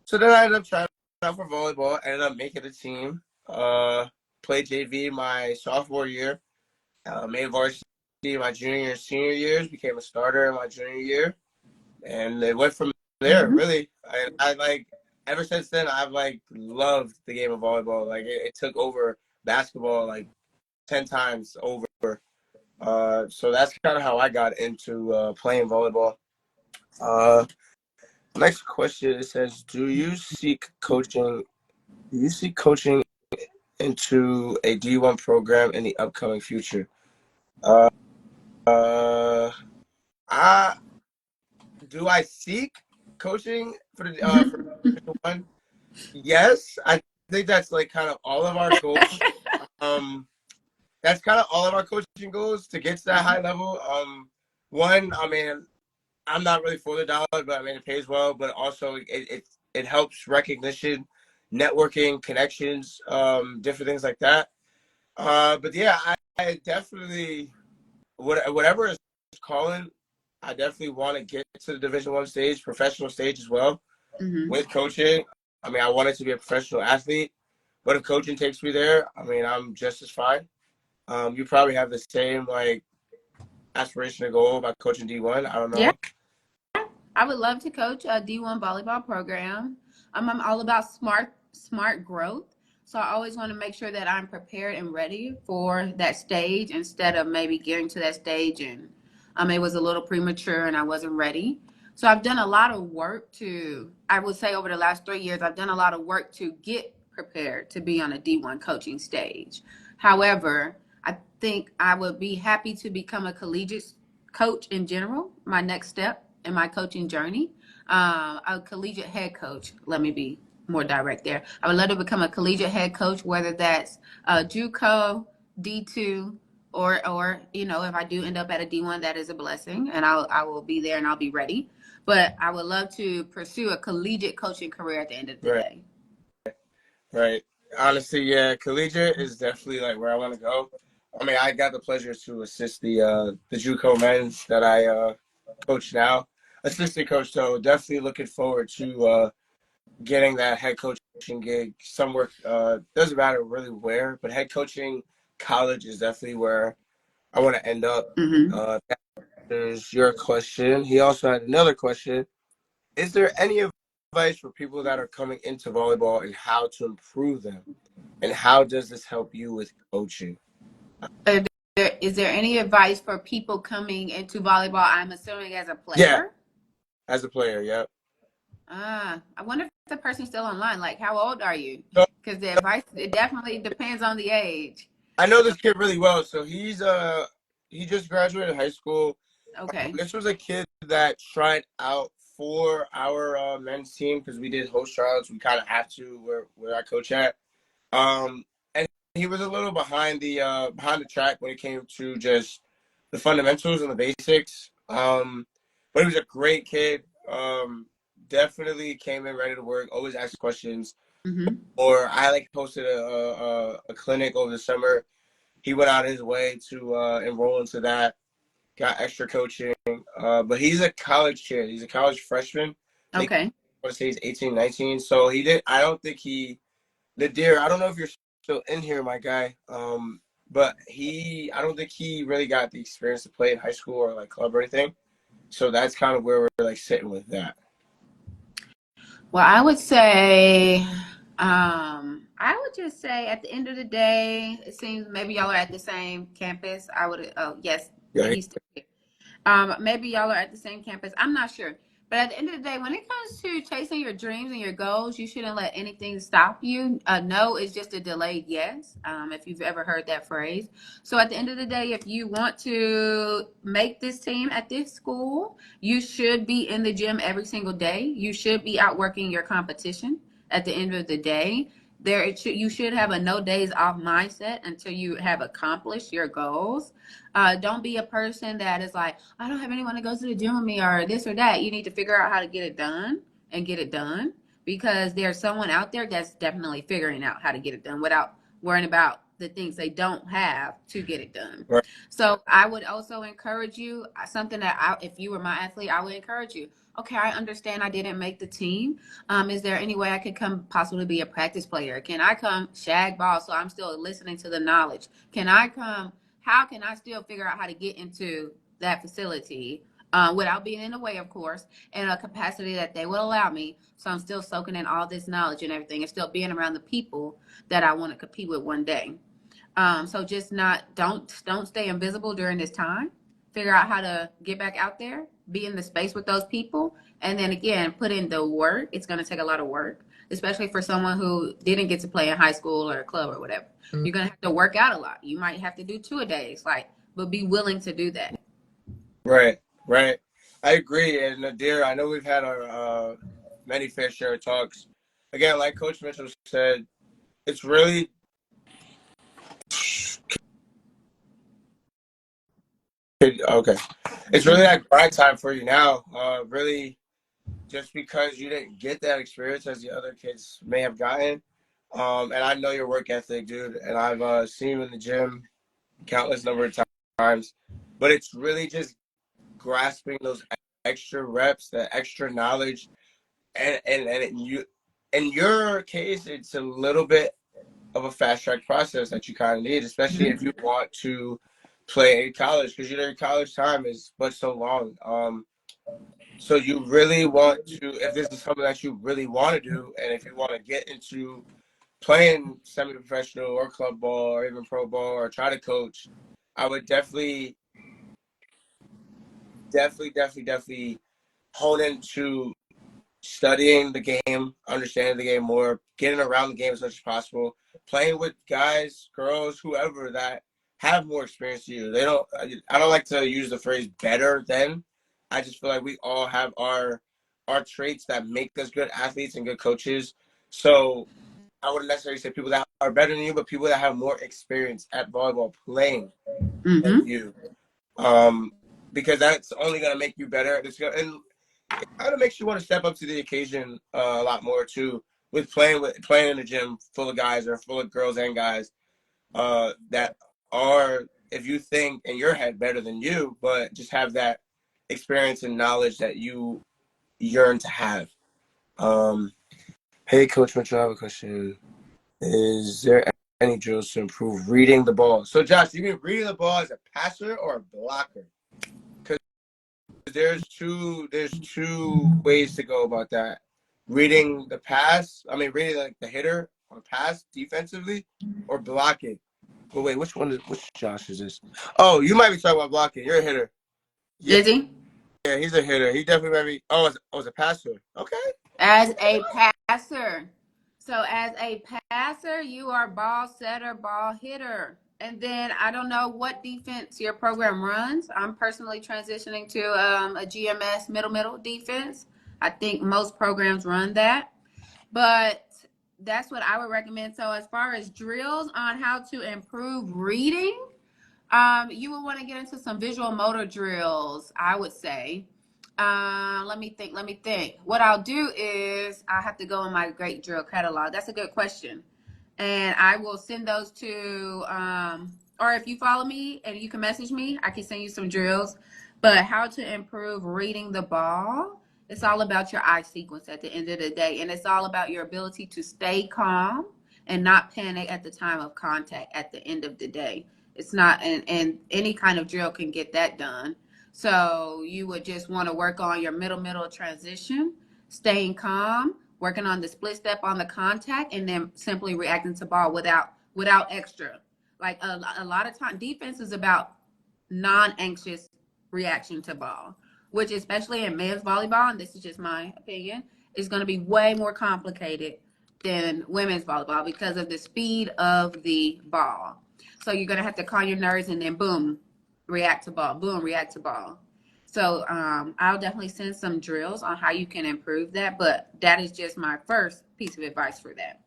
So then I ended up trying out for volleyball. Ended up making a team. Played JV my sophomore year. Made varsity my junior and senior years. Became a starter in my junior year, and it went from there. Mm-hmm. Really, I like ever since then. I've like loved the game of volleyball. Like it took over basketball like 10 times over. So that's kind of how I got into playing volleyball. Uh, Next question, it says, Do you seek coaching into a D1 program in the upcoming future? Uh, uh, I do I seek coaching for the for Division One? Yes, I think that's like kind of all of our goals. Um, that's kind of all of our coaching goals to get to that high level. One, I mean, I'm not really for the dollar, but I mean it pays well. But also it helps recognition, networking, connections, different things like that. But yeah, I definitely whatever is calling, I definitely want to get to the Division 1 stage, professional stage as well Mm-hmm. with coaching. I mean, I wanted to be a professional athlete, but if coaching takes me there, I mean, I'm just as fine. You probably have the same like aspiration or goal about coaching D1. I don't Yeah. know. I would love to coach a D1 volleyball program. I'm all about smart growth. So I always want to make sure that I'm prepared and ready for that stage instead of maybe getting to that stage and it was a little premature and I wasn't ready. So I've done a lot of work I would say over the last 3 years, I've done a lot of work to get prepared to be on a D1 coaching stage. However, I think I would be happy to become a collegiate coach in general, my next step in my coaching journey. A collegiate head coach, let me be more direct there. I would love to become a collegiate head coach, whether that's JUCO, D2, or if I do end up at a D1, that is a blessing, and I will be there and I'll be ready. But I would love to pursue a collegiate coaching career at the end of the Right, day. right. Honestly, yeah, collegiate is definitely like where I want to go. I mean, I got the pleasure to assist the JUCO men that I coach now, assistant coach. So definitely looking forward to getting that head coaching gig somewhere. Doesn't matter really where, but head coaching college is definitely where I want to end up. Mm-hmm. That is your question. He also had another question. Is there any advice for people that are coming into volleyball and how to improve them? And how does this help you with coaching? Is there any advice for people coming into volleyball? I'm assuming as a Yeah, player. as a player, yeah. I wonder if the person's still online. Like, how old are you? So Because the advice, it definitely depends on the age. I know this kid really well. So he just graduated high school. Okay. This was a kid that tried out for our men's team because we did host trials. We kind of have to where I coach at. And he was a little behind the track when it came to just the fundamentals and the basics. But he was a great kid. Definitely came in ready to work. Always asked questions. Mm-hmm. Or I like hosted a clinic over the summer. He went out of his way to enroll into that. Got extra coaching. But he's a college kid. He's a college freshman. I think Okay. I want to say he's 18, 19. So he did. I don't think Nadir, I don't know if you're still in here, my guy. But I don't think he really got the experience to play in high school or like club or anything. So that's kind of where we're like sitting with that. Well, I would just say at the end of the day, it seems maybe y'all are at the same campus. I would, oh, yes, Yeah, he's still here. Maybe y'all are at the same campus. I'm not sure. But at the end of the day, when it comes to chasing your dreams and your goals, you shouldn't let anything stop you. No is just a delayed yes, if you've ever heard that phrase. So at the end of the day, if you want to make this team at this school, you should be in the gym every single day. You should be outworking your competition at the end of the day. You should have a no days off mindset until you have accomplished your goals. Don't be a person that is like, I don't have anyone to go to the gym with me or this or that. You need to figure out how to get it done and get it done, because there's someone out there that's definitely figuring out how to get it done without worrying about the things they don't have to get it done. Right. So I would also encourage you, something that if you were my athlete, I would encourage you. Okay, I understand I didn't make the team. Is there any way I could come possibly be a practice player? Can I come shag ball so I'm still listening to the knowledge? Can I come? How can I still figure out how to get into that facility without being in the way, of course, in a capacity that they will allow me? So I'm still soaking in all this knowledge and everything, and still being around the people that I want to compete with one day. So just not don't stay invisible during this time. Figure out how to get back out there, be in the space with those people, and then again put in the work. It's going to take a lot of work, especially for someone who didn't get to play in high school or a club or whatever. You're going to have to work out a lot. You might have to do 2 a days, but be willing to do that. Right. Right. I agree. And Nadir, I know we've had our many fair share of talks. Again, like Coach Mitchell said, it's really okay. It's really that grind time for you now. Really, just because you didn't get that experience as the other kids may have gotten. And I know your work ethic, dude. And I've seen you in the gym countless number of times. But it's really just grasping those extra reps, that extra knowledge, and you. In your case, it's a little bit of a fast track process that you kind of need, especially if you want to play college, because your college time is but so long. So you really want to, if this is something that you really want to do, and if you want to get into playing semi-professional or club ball or even pro ball or try to coach, I would definitely hone into studying the game, understanding the game more, getting around the game as much as possible, playing with guys, girls, whoever that have more experience than you. I don't like to use the phrase better than. I just feel like we all have our traits that make us good athletes and good coaches. So I wouldn't necessarily say people that are better than you, but people that have more experience at volleyball playing than Mm-hmm. you. Because that's only gonna make you better. And it kind of makes you want to step up to the occasion a lot more too. With playing in a gym full of guys or full of girls and guys that are, if you think in your head, better than you, but just have that experience and knowledge that you yearn to have. Um, hey, Coach Mitchell, I have a question. Is there any drills to improve reading the ball? So, Josh, you mean reading the ball as a passer or a blocker? Because there's two ways to go about that. Reading the pass, I mean reading like the hitter or pass defensively, or blocking. But wait, which Josh is this? Oh, you might be talking about blocking. You're a hitter. Yeah, Is he? yeah, he's a hitter. He definitely might be. It's a passer. Okay. As a passer. So as a passer, you are ball setter, ball hitter. And then I don't know what defense your program runs. I'm personally transitioning to a GMS middle defense. I think most programs run that, but that's what I would recommend. So as far as drills on how to improve reading, you would want to get into some visual motor drills, I would say. Let me think. Let me think. What I'll do is I have to go in my great drill catalog. That's a good question, and I will send those to. Or if you follow me and you can message me, I can send you some drills. But how to improve reading the ball? It's all about your eye sequence at the end of the day, and it's all about your ability to stay calm and not panic at the time of contact. At the end of the day, it's not, and any kind of drill can get that done. So you would just want to work on your middle transition, staying calm, working on the split step on the contact, and then simply reacting to ball without extra. Like a lot of time, defense is about non-anxious reaction to ball, which especially in men's volleyball, and this is just my opinion, is going to be way more complicated than women's volleyball because of the speed of the ball. So you're going to have to calm your nerves and then boom, react to ball, boom, react to ball. So I'll definitely send some drills on how you can improve that, but that is just my first piece of advice for that.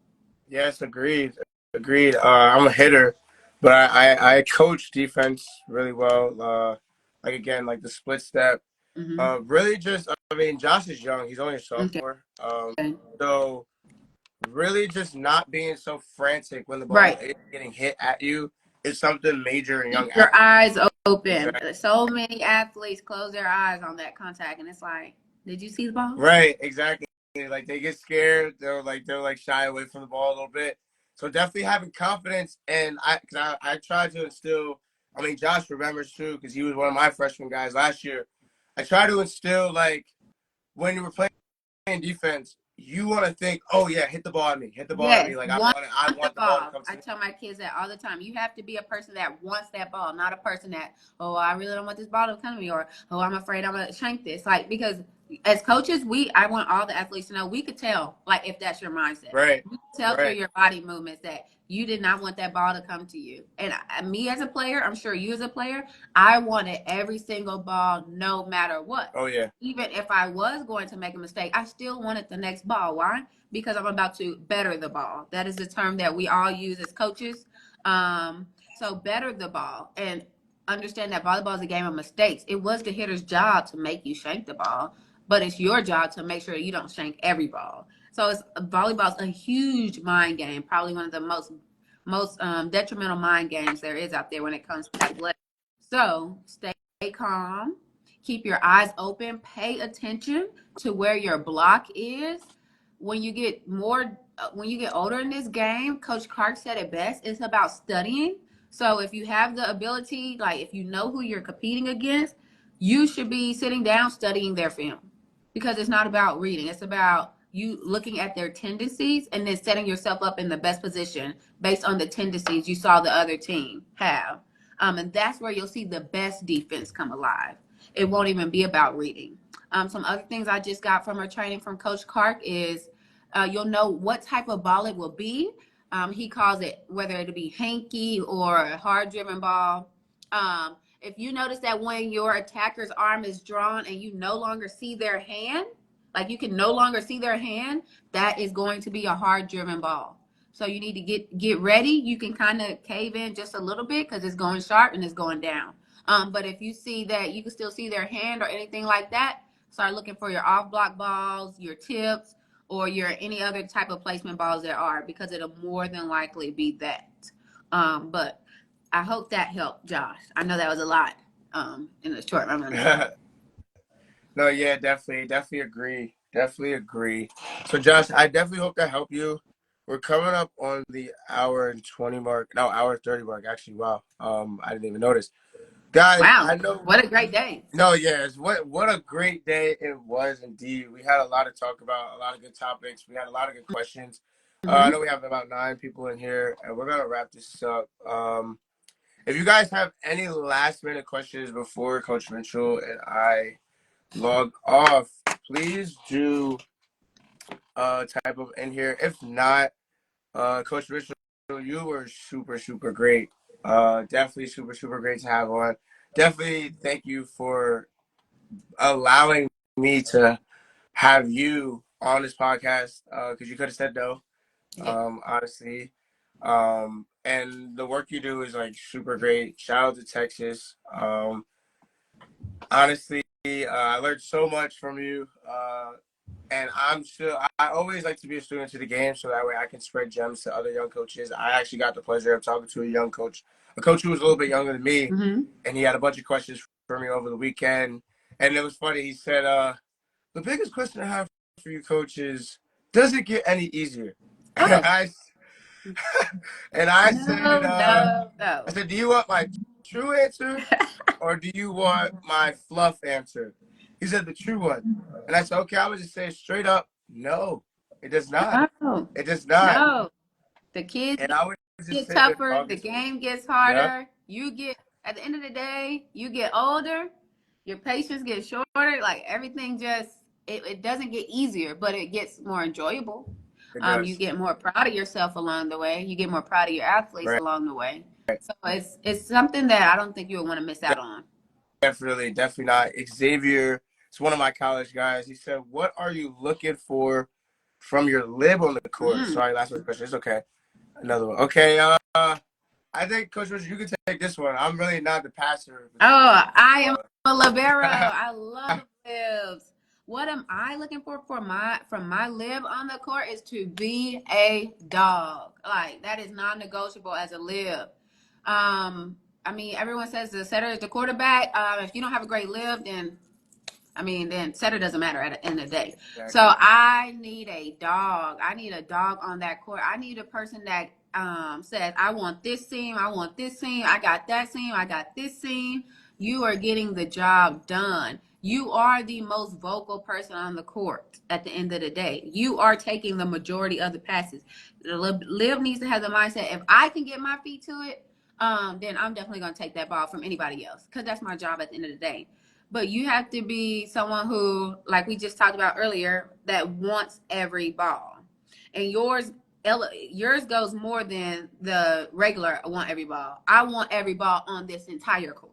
Yes, agreed. Agreed. I'm a hitter, but I coach defense really well. Like again, like the split step. Mm-hmm. Really just, I mean, Josh is young. He's only a Okay. sophomore. So really just not being so frantic when the ball Right. is getting hit at you is something major in Keep young your athletes. eyes open. Exactly. So many athletes close their eyes on that contact, and it's like, did you see the ball? Right, exactly. Like they get scared. They're like shy away from the ball a little bit. So definitely having confidence, and I try to instill. I mean, Josh remembers too because he was one of my freshman guys last year. I try to instill like when you were playing defense, you want to think, oh yeah, hit the ball at me, hit the ball at me. Yes, Like want I the want the ball to ball. come I to me. tell my kids that all the time. You have to be a person that wants that ball, not a person that, oh, I really don't want this ball to come to me, or oh, I'm afraid I'm gonna shank this. Like because as coaches, I want all the athletes to know we could tell, like if that's your mindset. Right, We can tell through right. your body movements that you did not want that ball to come to you. And me as a player, I'm sure you as a player, I wanted every single ball, no matter what. Oh yeah. Even if I was going to make a mistake, I still wanted the next ball. Why? Because I'm about to better the ball. That is the term that we all use as coaches. So better the ball and understand that volleyball is a game of mistakes. It was the hitter's job to make you shank the ball, but it's your job to make sure you don't shank every ball. So it's volleyball's a huge mind game, probably one of the most detrimental mind games there is out there when it comes to athletics. So stay calm, keep your eyes open, pay attention to where your block is. When you get older in this game, Coach Clark said it best, it's about studying. So if you have the ability, like if you know who you're competing against, you should be sitting down studying their film, because it's not about reading, it's about you looking at their tendencies and then setting yourself up in the best position based on the tendencies you saw the other team have. And that's where you'll see the best defense come alive. It won't even be about reading. Some other things I just got from our training from Coach Clark is you'll know what type of ball it will be. He calls it whether it'll be hanky or a hard driven ball. If you notice that when your attacker's arm is drawn and you no longer see their hand, like you can no longer see their hand, that is going to be a hard driven ball. So you need to get ready. You can kind of cave in just a little bit because it's going sharp and it's going down. But if you see that you can still see their hand or anything like that, start looking for your off block balls, your tips, or your any other type of placement balls there are, because it'll more than likely be that. But I hope that helped, Josh. I know that was a lot in a short amount of time. No, yeah, definitely agree. Definitely agree. So Josh, I definitely hope that helped you. We're coming up on the hour and 20 mark. No, hour 30 mark, actually. Wow. I didn't even notice. Guys, Wow, I know. what a great day. No, yes. What a great day it was indeed. We had a lot to talk about, a lot of good topics. We had a lot of good questions. I Mm-hmm. know we have about 9 people in here, and we're gonna wrap this up. If you guys have any last minute questions before Coach Mitchell and I log off, please do type of in here. If not, Coach Mitchell, you were super great. Definitely super great to have on. Definitely thank you for allowing me to have you on this podcast because you could have said no, Yeah. honestly. And the work you do is like super great. Shout out to Texas. Honestly, I learned so much from you. And I always like to be a student to the game so that way I can spread gems to other young coaches. I actually got the pleasure of talking to a coach who was a little bit younger than me, Mm-hmm. and he had a bunch of questions for me over the weekend. And it was funny. He said, the biggest question I have for you, coach, is does it get any easier? Oh, And I said, no, no, no. do you want my true answer or do you want my fluff answer? He said the true one. And I said, okay, I would just say straight up, no, it does not. No, It does not. no. The kids And I would just get say with tougher, the August. game gets Yep. harder. You get, at the end of the day, you get older. Your patience gets shorter. Like everything just it doesn't get easier, but it gets more enjoyable. It You does. get more proud of yourself along the way. You get more proud of your athletes Right. along the way. So it's something that I don't think you would want to miss out on. Definitely not. Xavier, it's one of my college guys. He said, "What are you looking for from your lib on the court?" Mm. Sorry, last one question. It's okay. Another one. Okay. I think Coach Richard, you can take this one. I'm really not the passer. Oh, I am a libero. I love libs. What am I looking for my from my lib on the court is to be a dog. Like that is non-negotiable as a lib. I mean, everyone says the setter is the quarterback. If you don't have a great lib, then setter doesn't matter at the end of the day. Exactly. So I need a dog. I need a dog on that court. I need a person that says, I want this seam, I want this seam, I got that seam, I got this seam. You are getting the job done. You are the most vocal person on the court at the end of the day. You are taking the majority of the passes. The lib needs to have the mindset, if I can get my feet to it, then I'm definitely going to take that ball from anybody else because that's my job at the end of the day. But you have to be someone who, like we just talked about earlier, that wants every ball. And yours goes more than the regular want every ball. I want every ball on this entire court.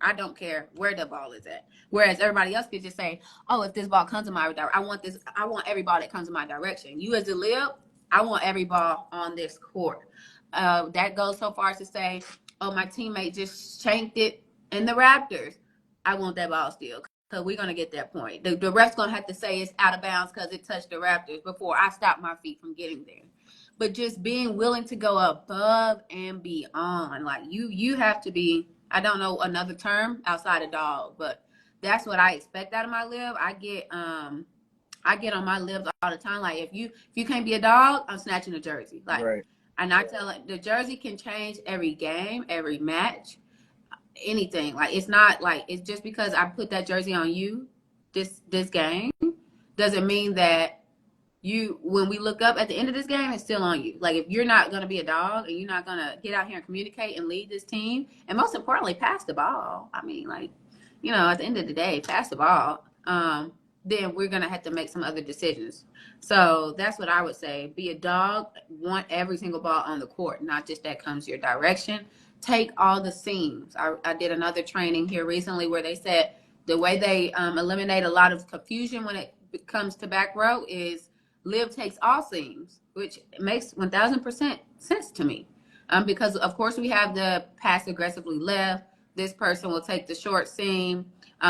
I don't care where the ball is at. Whereas everybody else could just say, "Oh, if this ball comes in my direction, I want this. I want every ball that comes in my direction." You as a lib, I want every ball on this court. That goes so far as to say, "Oh, my teammate just shanked it in the Raptors. I want that ball still." Because we're going to get that point. The ref's going to have to say it's out of bounds because it touched the Raptors before I stop my feet from getting there. But just being willing to go above and beyond. Like you have to be, I don't know another term outside of dog, but that's what I expect out of my lib. I get on my libs all the time. Like if you can't be a dog, I'm snatching a jersey. Like right. And I tell it the jersey can change every game, every match, anything. Like it's not like it's just because I put that jersey on you this game doesn't mean that when we look up at the end of this game, it's still on you. Like if you're not going to be a dog and you're not going to get out here and communicate and lead this team, and most importantly, pass the ball. I mean, like, at the end of the day, pass the ball. Then we're going to have to make some other decisions. So that's what I would say. Be a dog. Want every single ball on the court, not just that comes your direction. Take all the seams. I did another training here recently where they said the way they eliminate a lot of confusion when it comes to back row is lib takes all seams, which makes 1000% sense to me. Because of course we have the pass aggressively left. This person will take the short seam.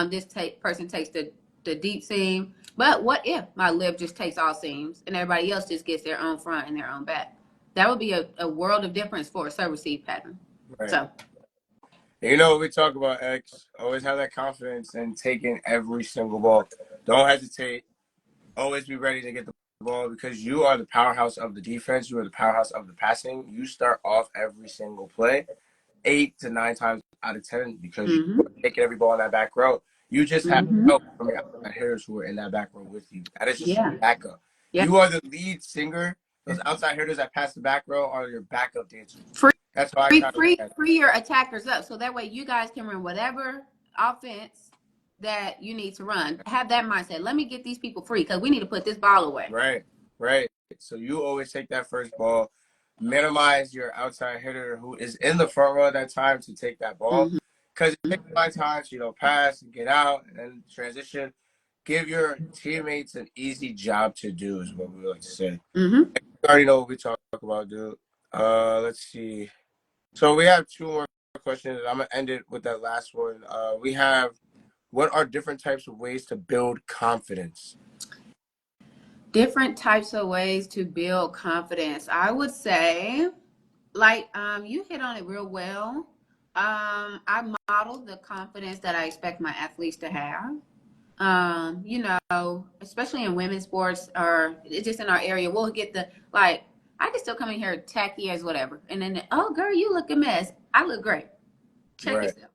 This person takes the deep seam. But what if my lib just takes all seams and everybody else just gets their own front and their own back? That would be a world of difference for a serve-receive pattern. Right. So. We talk about X. Always have that confidence in taking every single ball. Don't hesitate. Always be ready to get the ball because you are the powerhouse of the defense. You are the powerhouse of the passing. You start off every single play 8 to 9 times out of 10 because you are taking every ball in that back row. You just have help from your outside hitters who are in that back row with you. That is just backup. Yeah. You are the lead singer. Those outside hitters that pass the back row are your backup dancers. That's why I free your attackers up so that way you guys can run whatever offense that you need to run. Have that mindset. Let me get these people free because we need to put this ball away. Right. So you always take that first ball, minimize your outside hitter who is in the front row at that time to take that ball because it takes 5 times, pass and get out and then transition. Give your teammates an easy job to do is what we like to say. You already know what we talk about, dude. Let's see. So we have 2 more questions. I'm going to end it with that last one. We have, what are different types of ways to build confidence? Different types of ways to build confidence. I would say, like, you hit on it real well. I model the confidence that I expect my athletes to have. Especially in women's sports or just in our area, we'll get I can still come in here tacky as whatever. And then, oh, girl, you look a mess. I look great. Check yourself.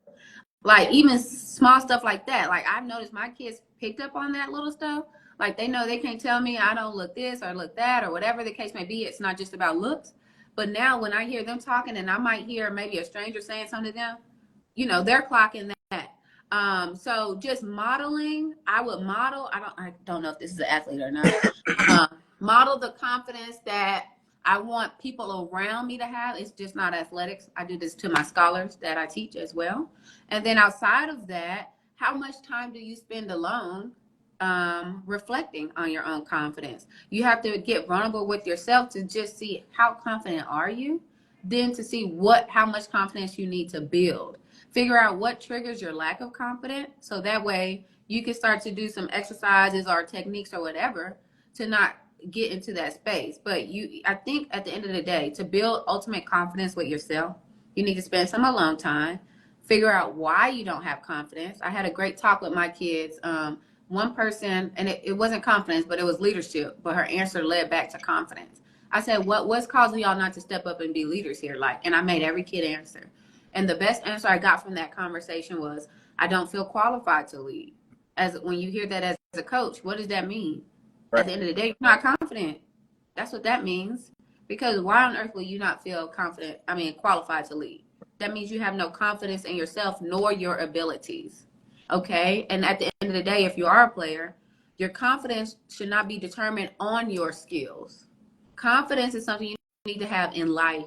Like, even small stuff like that. Like, I've noticed my kids picked up on that little stuff. Like, they know they can't tell me I don't look this or look that or whatever the case may be. It's not just about looks. But now when I hear them talking and I might hear maybe a stranger saying something to them, they're clocking that. So just modeling, I would model. I don't know if this is an athlete or not. Model the confidence that I want people around me to have. It's just not athletics. I do this to my scholars that I teach as well. And then outside of that, how much time do you spend alone reflecting on your own confidence? You have to get vulnerable with yourself to just see how confident are you, then to see how much confidence you need to build. Figure out what triggers your lack of confidence, so that way you can start to do some exercises or techniques or whatever to not get into that space. But I think at the end of the day, to build ultimate confidence with yourself, you need to spend some alone time, figure out why you don't have confidence. I had a great talk with my kids. One person, and it wasn't confidence, but it was leadership, but her answer led back to confidence. I said, what's causing y'all not to step up and be leaders here? And I made every kid answer. And the best answer I got from that conversation was, I don't feel qualified to lead. When you hear that as a coach, what does that mean? Right. At the end of the day, you're not confident. That's what that means. Because why on earth will you not feel qualified to lead? That means you have no confidence in yourself nor your abilities. Okay? And at the end of the day, if you are a player, your confidence should not be determined on your skills. Confidence is something you need to have in life.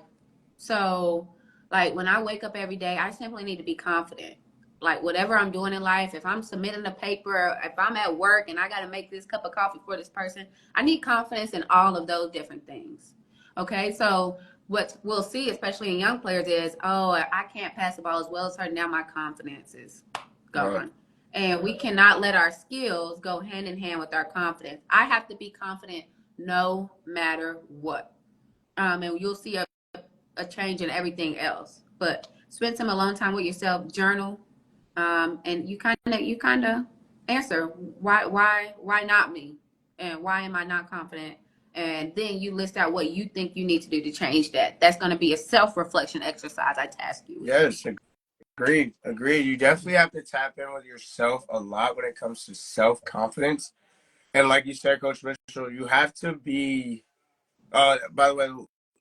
So, when I wake up every day, I simply need to be confident. Whatever I'm doing in life, if I'm submitting a paper, if I'm at work and I got to make this cup of coffee for this person, I need confidence in all of those different things. Okay, so what we'll see, especially in young players, is, I can't pass the ball as well as her. Now my confidence is gone. Right. And we cannot let our skills go hand in hand with our confidence. I have to be confident no matter what. And you'll see a change in everything else. But spend some alone time with yourself, journal, and you kind of answer why not me, and why am I not confident, and then you list out what you think you need to do to change that. That's going to be a self-reflection exercise I task you with. Yes, agreed. You definitely have to tap in with yourself a lot when it comes to self-confidence. And like you said, Coach Mitchell, you have to be, by the way,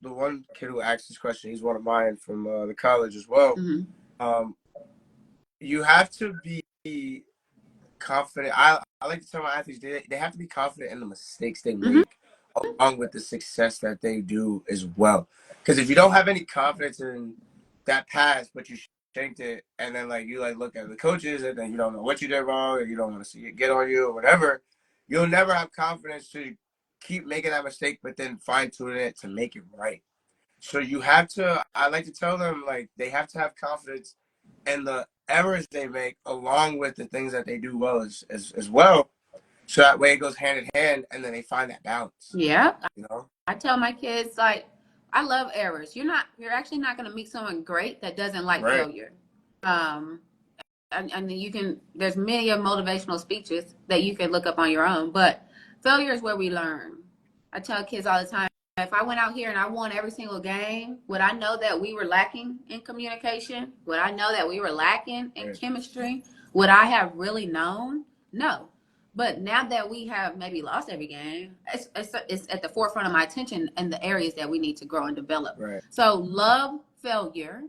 the one kid who asked this question, he's one of mine from the college as well. Mm-hmm. You have to be confident. I like to tell my athletes, they have to be confident in the mistakes they make, mm-hmm. along with the success that they do as well. Because if you don't have any confidence in that pass, but you shanked it, and then you look at the coaches, and then you don't know what you did wrong, or you don't want to see it get on you or whatever, you'll never have confidence to keep making that mistake, but then fine tune it to make it right. So you have to. I like to tell them they have to have confidence in the errors they make, along with the things that they do well as well. So that way it goes hand in hand, and then they find that balance. Yeah. I tell my kids, I love errors. You're actually not going to meet someone great that doesn't like right. failure. And there's many motivational speeches that you can look up on your own, but failure is where we learn. I tell kids all the time, if I went out here and I won every single game, would I know that we were lacking in communication? Would I know that we were lacking in chemistry? Would I have really known? No. But now that we have maybe lost every game, it's at the forefront of my attention in the areas that we need to grow and develop. Right. So love failure.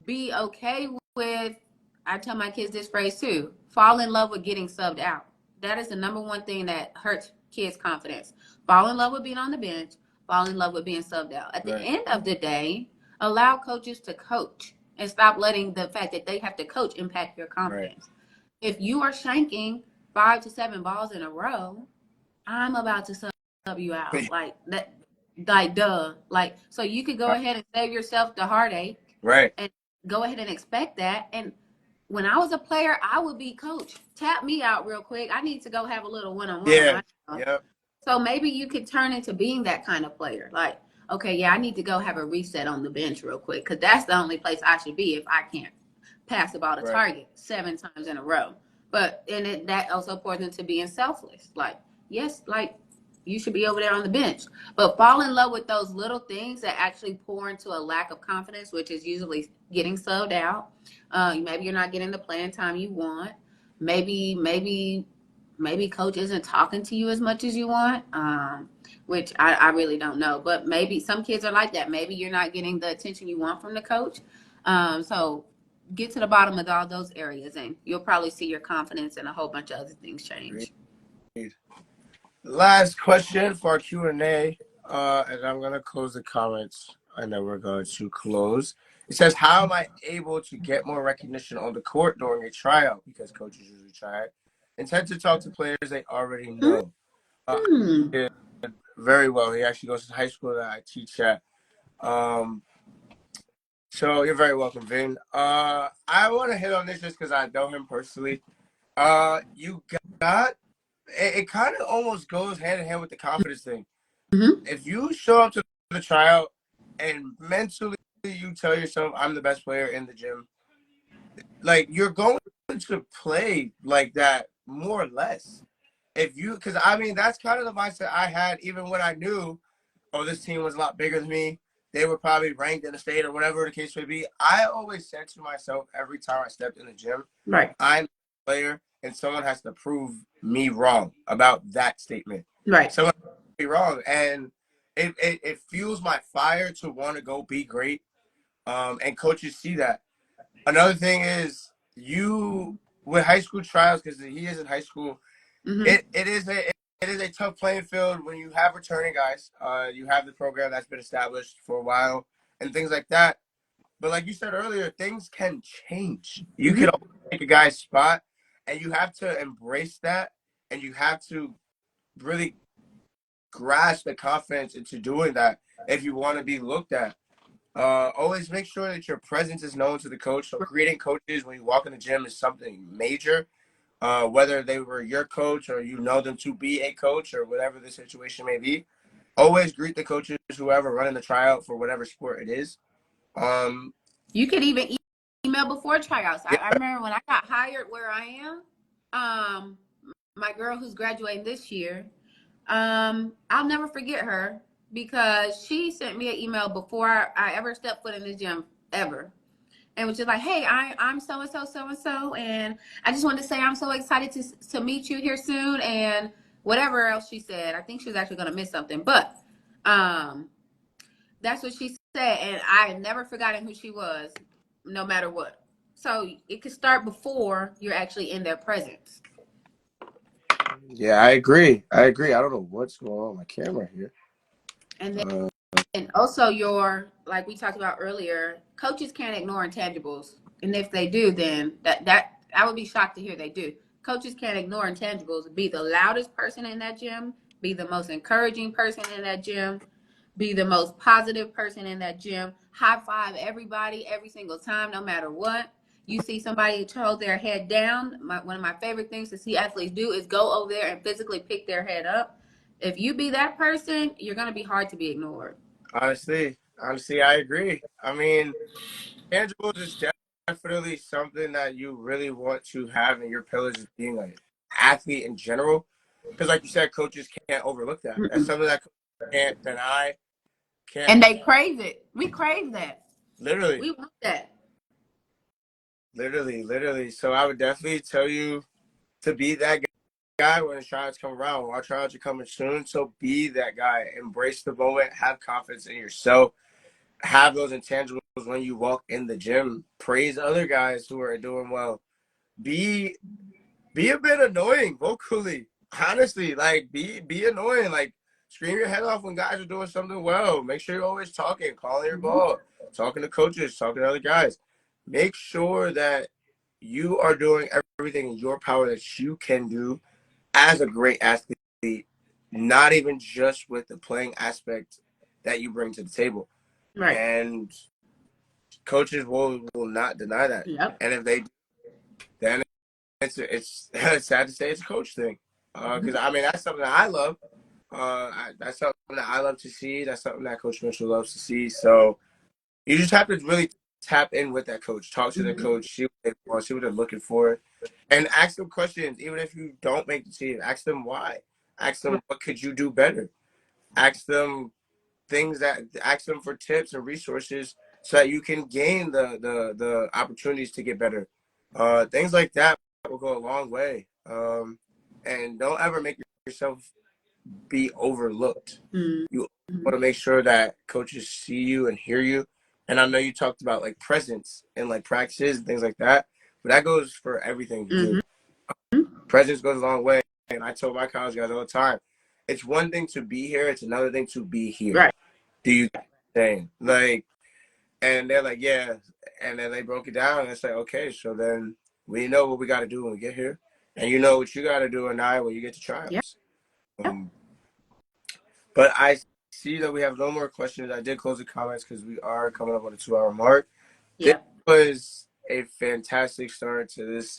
Be okay with, I tell my kids this phrase too, fall in love with getting subbed out. That is the number one thing that hurts kids' confidence. Fall in love with being on the bench. Fall in love with being subbed out. At the end of the day, allow coaches to coach and stop letting the fact that they have to coach impact your confidence. Right. If you are shanking 5 to 7 balls in a row, I'm about to sub you out. Duh. So you could go ahead and save yourself the heartache. Right. And go ahead and expect that. And when I was a player, I would be, coach, tap me out real quick. I need to go have a little one-on-one. Yeah. Yep. So maybe you could turn into being that kind of player. Okay, I need to go have a reset on the bench real quick, because that's the only place I should be if I can't pass the ball to target 7 times in a row. But that also pours into being selfless. Yes, you should be over there on the bench. But fall in love with those little things that actually pour into a lack of confidence, which is usually getting subbed out. Maybe you're not getting the playing time you want. Maybe coach isn't talking to you as much as you want, which I really don't know. But maybe some kids are like that. Maybe you're not getting the attention you want from the coach. So get to the bottom of all those areas, and you'll probably see your confidence and a whole bunch of other things change. Last question for our Q&A, and I'm going to close the comments, and then we're going to close. It says, how am I able to get more recognition on the court during a tryout? Because coaches usually try it. Intend to talk to players they already know. Hmm. Very well. He actually goes to high school that I teach at. So you're very welcome, Vin. I want to hit on this just because I know him personally. You got it kind of almost goes hand in hand with the confidence thing. Mm-hmm. If you show up to the tryout and mentally you tell yourself, I'm the best player in the gym, like you're going to play like that more or less. If you, because I mean, that's kind of the mindset I had even when I knew, oh, this team was a lot bigger than me. They were probably ranked in the state or whatever the case may be. I always said to myself every time I stepped in the gym, Right. I'm a player and someone has to prove me wrong about that statement. Right. Someone has to be wrong. And it fuels my fire to want to go be great. And coaches see that. Another thing is you with high school trials, because he is in high school, Mm-hmm. it is a tough playing field when you have returning guys. You have the program that's been established for a while and things like that. But like you said earlier, things can change. You Mm-hmm. can always take a guy's spot, and you have to embrace that, and you have to really grasp the confidence into doing that if you want to be looked at. Always make sure that your presence is known to the coach. So greeting coaches when you walk in the gym is something major. Whether they were your coach or you know them to be a coach or whatever the situation may be, always greet the coaches, whoever running the tryout for whatever sport it is. Um, You could even email before tryouts. yeah, I remember when I got hired where I am. Um, my girl who's graduating this year. I'll never forget her because she sent me an email before I ever stepped foot in the gym ever. And was just like, hey, I'm so and so, so and so, and I just wanted to say I'm so excited to meet you here soon, and whatever else she said. I think she was actually gonna miss something, but um, that's what she said, and I never forgotten who she was, no matter what. So it could start before you're actually in their presence. yeah, I agree. I don't know what's going on with my camera here. And then Uh, and also your, like we talked about earlier, coaches can't ignore intangibles. And if they do, then that I would be shocked to hear they do. Coaches can't ignore intangibles. Be the loudest person in that gym, be the most encouraging person in that gym, be the most positive person in that gym. High five everybody every single time, no matter what. You see somebody hold their head down. One of my favorite things to see athletes do is go over there and physically pick their head up. If you be that person, you're going to be hard to be ignored. honestly, I agree. I mean, tangibles is definitely something that you really want to have in your pillars as being an athlete in general. Because, like you said, coaches can't overlook that. That's Mm-mm. something that coaches can't deny. Can't And they crave it. We crave that. literally, We want that. literally. So I would definitely tell you to be that guy when the tryouts come around. Our tryouts are coming soon, so be that guy. Embrace the moment. Have confidence in yourself. Have those intangibles when you walk in the gym. Praise other guys who are doing well. Be be a bit annoying vocally. Honestly, like be annoying. Like scream your head off when guys are doing something well. Make sure you're always talking, calling your Mm-hmm. ball, talking to coaches, talking to other guys. Make sure that you are doing everything in your power that you can do as a great athlete, not even just with the playing aspect that you bring to the table. Right. And coaches will not deny that. Yep. And if they do, then it's sad to say it's a coach thing. Because I mean that's something that I love. That's something that I love to see. That's something that Coach Mitchell loves to see. So you just have to really tap in with that coach, talk to the Mm-hmm. coach, see what they want, see what they're looking for, and ask them questions. Even if you don't make the team, ask them why. Ask them what could you do better. Ask them ask them for tips and resources so that you can gain the opportunities to get better. Things like that will go a long way. And don't ever make yourself be overlooked. Mm-hmm. You want to make sure that coaches see you and hear you And I know you talked about like presence and like practices and things like that, but that goes for everything you do. Presence goes a long way. And I told my college guys all the time, it's one thing to be here, it's another thing to be here. Right. Do you saying like, and they're like, yeah, and then they broke it down, and it's like, okay, so then we know what we got to do when we get here, and you know what you got to do in Iowa when you get to tryouts. Yep. But I see that we have no more questions. I did close the comments because we are coming up on the 2-hour mark. Yep. This was a fantastic start to this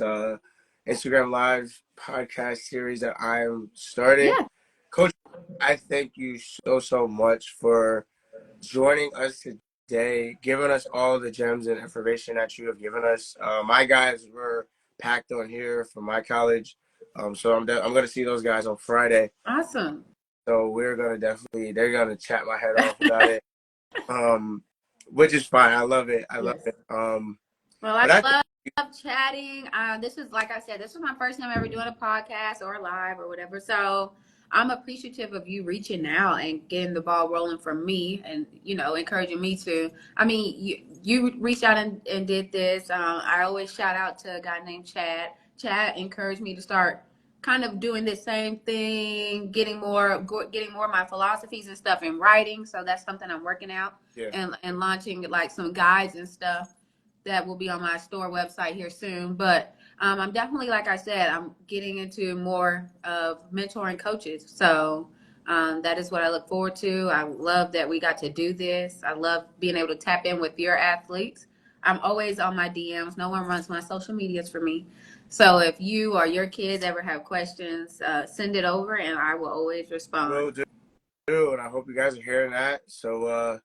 Instagram Live podcast series that I'm starting. Yeah. Coach, I thank you so much for joining us today, giving us all the gems and information that you have given us. My guys were packed on here from my college, so I'm going to see those guys on Friday. Awesome. So we're gonna they're gonna chat my head off about it, which is fine. I love it. I love it. Well, I love chatting. This is, like I said, this was my first time ever doing a podcast or live or whatever. So I'm appreciative of you reaching out and getting the ball rolling for me, and encouraging me to. I mean, you reached out and did this. I always shout out to a guy named Chad. Chad encouraged me to start kind of doing the same thing, getting more of my philosophies and stuff in writing. So that's something I'm working out, and launching like some guides and stuff that will be on my store website here soon. But I'm definitely, like I said, I'm getting into more of mentoring coaches. So that is what I look forward to. I love that we got to do this. I love being able to tap in with your athletes. I'm always on my DMs. No one runs my social medias for me. So if you or your kids ever have questions, send it over, and I will always respond. Will do, and I hope you guys are hearing that. So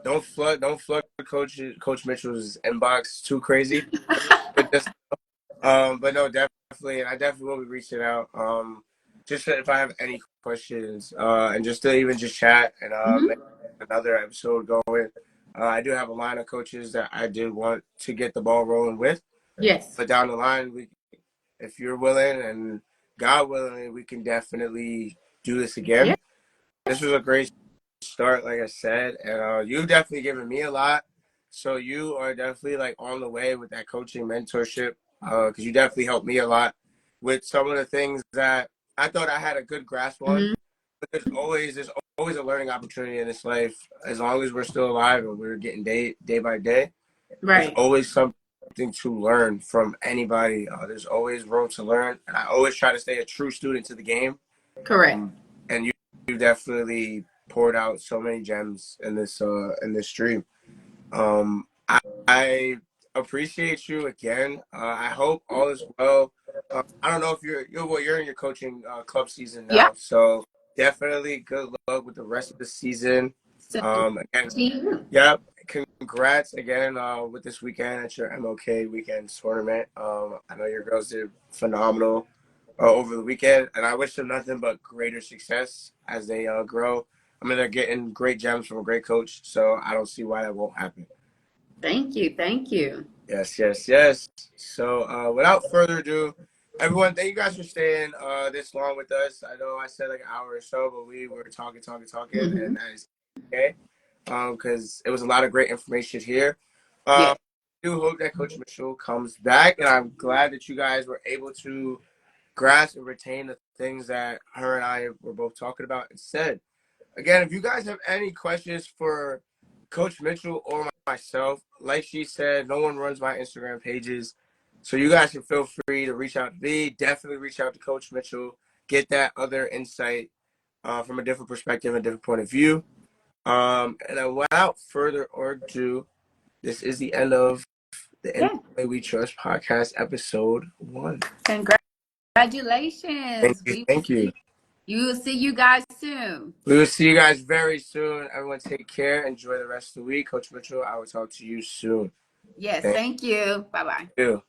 don't flood Coach Mitchell's inbox too crazy. But no, definitely, and I definitely will be reaching out. Just if I have any questions, and just to even just chat and make another episode going. I do have a line of coaches that I did want to get the ball rolling with. Yes. But down the line, if you're willing and God willing, we can definitely do this again. Yeah. This was a great start, like I said, and you've definitely given me a lot. So you are definitely like on the way with that coaching mentorship, because you definitely helped me a lot with some of the things that I thought I had a good grasp on. But there's always a learning opportunity in this life. As long as we're still alive and we're getting day by day, there's always something to learn from anybody. There's always room to learn, and I always try to stay a true student to the game. Correct. And you definitely poured out so many gems in this stream. I appreciate you again. I hope all is well. I don't know if you're in your coaching club season now, so definitely good luck with the rest of the season. Again, congrats again with this weekend at your MLK weekend tournament. I know your girls did phenomenal over the weekend, and I wish them nothing but greater success as they grow. I mean, they're getting great gems from a great coach, so I don't see why that won't happen. Thank you. Yes. So without further ado, everyone, thank you guys for staying this long with us. I know I said like an hour or so, but we were talking, and that is okay, because it was a lot of great information here. I do hope that Coach Mitchell comes back, and I'm glad that you guys were able to grasp and retain the things that her and I were both talking about and said. Again, if you guys have any questions for Coach Mitchell or myself, like she said, no one runs my Instagram pages. So you guys can feel free to reach out to me. Definitely reach out to Coach Mitchell. Get that other insight from a different perspective and different point of view. And then without further ado, this is the end of the Volley We Trust podcast, episode 1. Congratulations. Thank you. We will see you guys soon. We will see you guys very soon. Everyone take care. Enjoy the rest of the week. Coach Mitchell, I will talk to you soon. Yes, thank you. Bye-bye. Thank you.